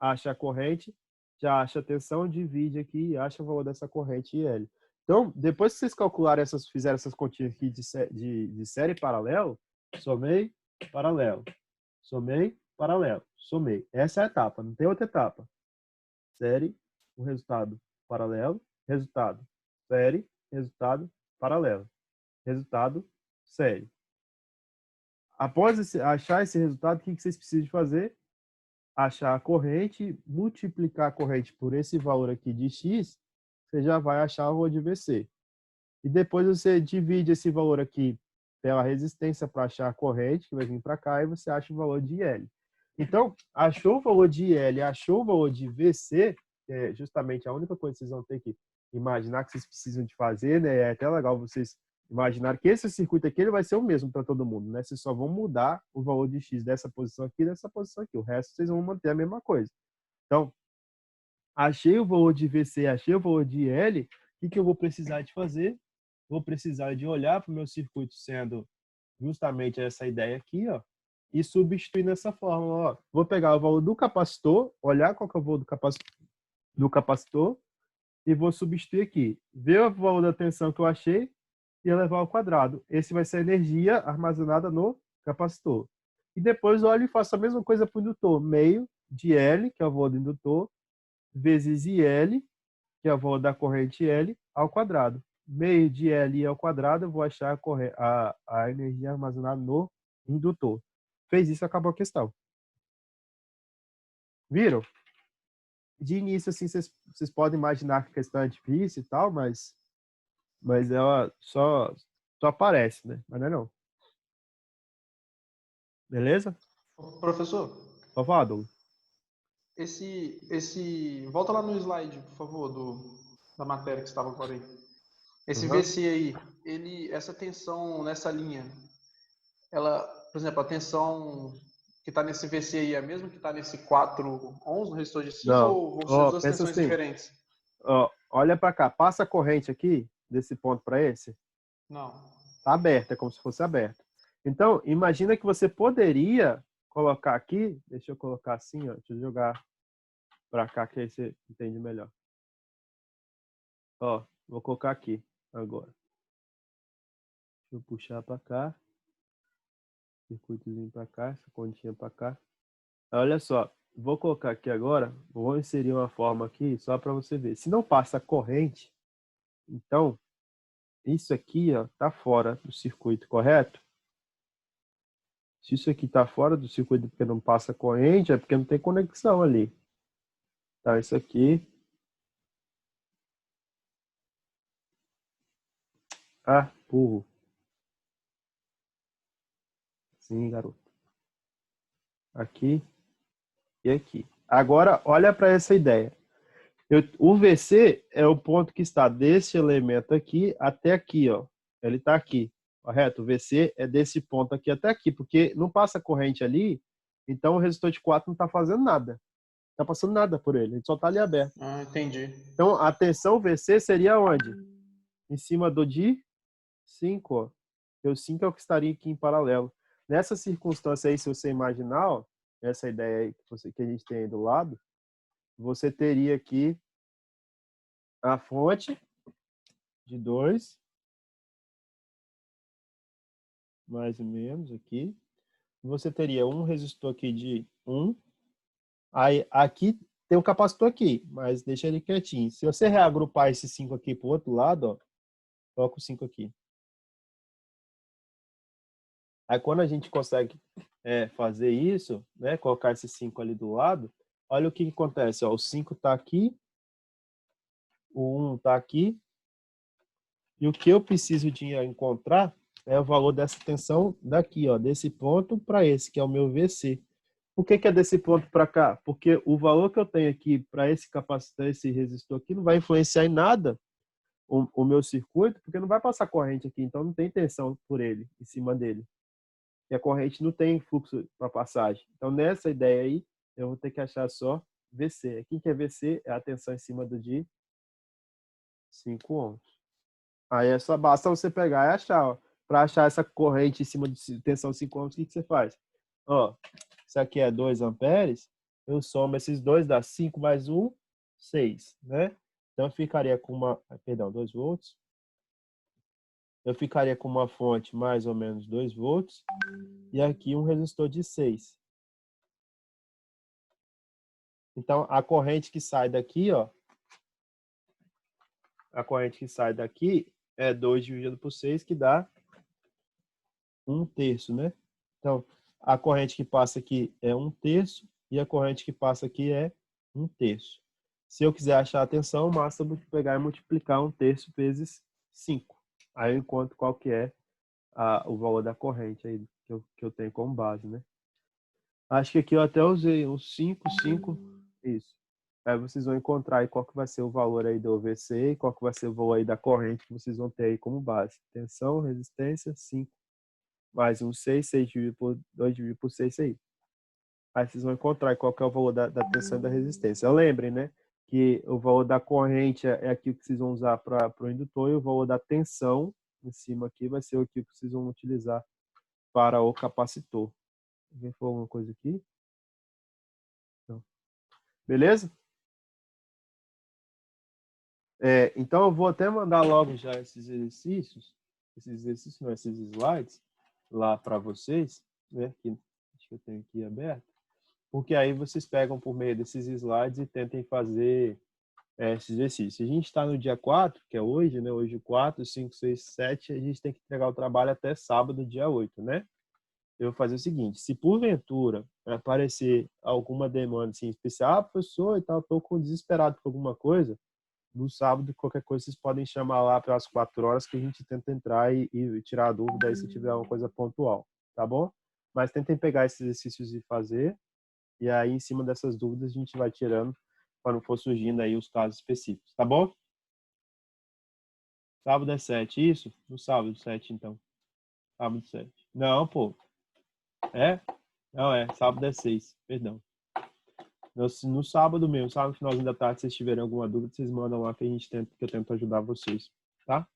acha a corrente, já acha a tensão, divide aqui e acha o valor dessa corrente IL. Então, depois que vocês calcularem fizeram essas continhas aqui de série paralelo, somei, paralelo, somei, paralelo, somei. Essa é a etapa, não tem outra etapa. Série, o resultado paralelo, resultado, série, resultado, paralelo, resultado, série. Após achar esse resultado, o que vocês precisam fazer? Achar a corrente, multiplicar a corrente por esse valor aqui de X, você já vai achar o valor de VC. E depois você divide esse valor aqui pela resistência para achar a corrente, que vai vir para cá, e você acha o valor de IL. Então, achou o valor de IL, achou o valor de VC, que é justamente a única coisa que vocês vão ter que imaginar que vocês precisam de fazer, né? É até legal vocês imaginar que esse circuito aqui ele vai ser o mesmo para todo mundo, né? Vocês só vão mudar o valor de X dessa posição aqui e dessa posição aqui. O resto vocês vão manter a mesma coisa. Então, achei o valor de VC, achei o valor de IL, o que eu vou precisar de fazer? Vou precisar de olhar para o meu circuito sendo justamente essa ideia aqui, ó, e substituir nessa forma, ó. Vou pegar o valor do capacitor, olhar qual que é o valor do capacitor e vou substituir aqui. Ver o valor da tensão que eu achei e elevar ao quadrado. Esse vai ser a energia armazenada no capacitor. E depois olho e faço a mesma coisa para o indutor. Meio de L, que é o valor do indutor, vezes IL, que é o valor da corrente L, ao quadrado. Meio de L ao quadrado, eu vou achar a energia armazenada no indutor. Fez isso, acabou a questão. Viram? De início, assim, vocês podem imaginar que a questão é difícil e tal, mas ela só aparece, né? Mas não é não. Beleza? Professor, Pode falar, Douglas. volta lá no slide, por favor, da matéria que estava agora aí. Esse Uhum. VC aí, essa tensão nessa linha, ela, por exemplo, a tensão que está nesse VC aí é a mesma que está nesse 411 no resistor de 5 Não. ou vão ser duas Pensa tensões assim. diferentes? Olha para cá. Passa a corrente aqui, desse ponto para esse. Não. Tá aberta, é como se fosse aberta. Então, imagina que você poderia colocar aqui, deixa eu colocar assim, ó, deixa eu jogar para cá que aí você entende melhor. Ó, vou colocar aqui agora. Deixa eu puxar para cá. Circuitozinho para cá, essa continha para cá. Olha só, vou colocar aqui agora, vou inserir uma forma aqui só para você ver. Se não passa corrente, então isso aqui, ó, tá fora do circuito, correto? Se isso aqui tá fora do circuito porque não passa corrente, é porque não tem conexão ali. Tá, isso aqui. Ah, burro. Sim, garoto. Aqui e aqui. Agora, olha para essa ideia. O VC é o ponto que está desse elemento aqui até aqui, ó. Ele está aqui, correto? O VC é desse ponto aqui até aqui, porque não passa corrente ali, então o resistor de 4 não está fazendo nada. Não está passando nada por ele, ele só está ali aberto. Ah, entendi. Então, a tensão VC seria onde? Em cima do de 5, ó. O 5 é o que estaria aqui em paralelo. Nessa circunstância aí, se você imaginar, ó, essa ideia aí que a gente tem aí do lado, você teria aqui a fonte de 2, mais ou menos aqui. Você teria um resistor aqui de 1. Aí aqui tem um capacitor aqui, mas deixa ele quietinho. Se você reagrupar esse 5 aqui para o outro lado, ó, coloca o 5 aqui. Aí quando a gente consegue fazer isso, né, colocar esse 5 ali do lado, olha o que acontece. Ó, o 5 está aqui, o 1 está aqui, e o que eu preciso de encontrar é o valor dessa tensão daqui, ó, desse ponto para esse, que é o meu VC. Por que é desse ponto para cá? Porque o valor que eu tenho aqui para esse capacitor, esse resistor aqui, não vai influenciar em nada o meu circuito, porque não vai passar corrente aqui, então não tem tensão por ele, em cima dele. E a corrente não tem fluxo para passagem. Então, nessa ideia aí, eu vou ter que achar só VC. Aqui que é VC é a tensão em cima do de 5 ohms. Aí é só basta você pegar e achar. Para achar essa corrente em cima de tensão 5 ohms, o que você faz? Ó, isso aqui é 2 amperes. Eu somo esses dois, dá 5 mais 1, 6, né? Então, eu ficaria com 2 volts. Eu ficaria com uma fonte mais ou menos 2 volts. E aqui um resistor de 6. Então, a corrente que sai daqui, ó, a corrente que sai daqui é 2 dividido por 6, que dá 1/3, né? Então, a corrente que passa aqui é 1/3 e a corrente que passa aqui é 1/3. Se eu quiser achar a tensão, basta pegar e multiplicar 1/3 vezes 5. Aí eu encontro qual que é o valor da corrente aí que eu tenho como base, né? Acho que aqui eu até usei uns 5, isso. Aí vocês vão encontrar aí qual que vai ser o valor aí do OVC e qual que vai ser o valor aí da corrente que vocês vão ter aí como base. Tensão, resistência, 5. Mais um 6, 6 dividido por 2 dividido por 6 aí. Aí vocês vão encontrar qual que é o valor da tensão e da resistência. Lembrem, né? Que o valor da corrente é aquilo que vocês vão usar para o indutor e o valor da tensão em cima aqui vai ser aquilo que vocês vão utilizar para o capacitor. Alguém falou alguma coisa aqui? Não. Beleza? Então eu vou até mandar logo já esses exercícios não, esses slides lá para vocês, né? Que acho que eu tenho aqui aberto, porque aí vocês pegam por meio desses slides e tentem fazer esses exercícios. Se a gente está no dia 4, que é hoje, né? Hoje 4, 5, 6, 7, a gente tem que entregar o trabalho até sábado, dia 8, né? Eu vou fazer o seguinte, se porventura aparecer alguma demanda assim, especial, professor e tal, estou desesperado por alguma coisa, no sábado, qualquer coisa, vocês podem chamar lá pelas 4 horas que a gente tenta entrar e tirar a dúvida aí se tiver alguma coisa pontual, tá bom? Mas tentem pegar esses exercícios e fazer, e aí em cima dessas dúvidas a gente vai tirando para não for surgindo aí os casos específicos, tá bom? Sábado é 7, isso? No sábado 7, então. Sábado 7. Não, pô. É? Não, sábado é 6, perdão. No sábado mesmo, sábado no finalzinho da tarde, se vocês tiverem alguma dúvida, vocês mandam lá que eu tento ajudar vocês, tá?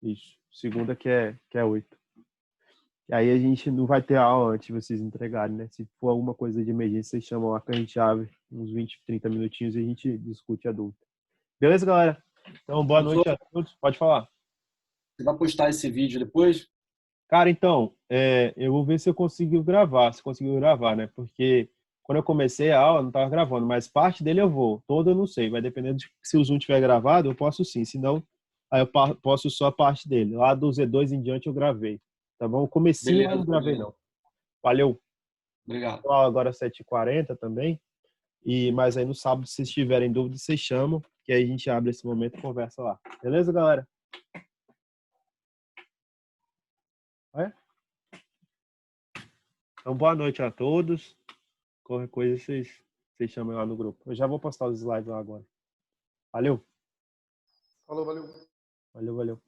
Isso. Segunda que é 8. E aí a gente não vai ter aula antes de vocês entregarem, né? Se for alguma coisa de emergência, vocês chamam lá que a gente abre uns 20, 30 minutinhos e a gente discute a dúvida. Beleza, galera? Então, boa noite a todos. Pode falar. Você vai postar esse vídeo depois? Cara, então, eu vou ver se eu consigo gravar, né? Porque quando eu comecei a aula, eu não estava gravando, mas parte dele eu vou, todo eu não sei. Vai depender de se o Zoom tiver gravado, eu posso sim, senão aí eu posso só a parte dele. Lá do Z2 em diante eu gravei, tá bom? O comecinho eu não gravei, não. Valeu. Obrigado. Então, agora 7h40 também. Mas aí no sábado, se vocês tiverem dúvidas, vocês chamam, que aí a gente abre esse momento e conversa lá. Beleza, galera? Então, boa noite a todos. Qualquer coisa, vocês Vocês chamem lá no grupo. Eu já vou postar os slides lá agora. Valeu? Falou, valeu. Valeu, valeu.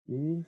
E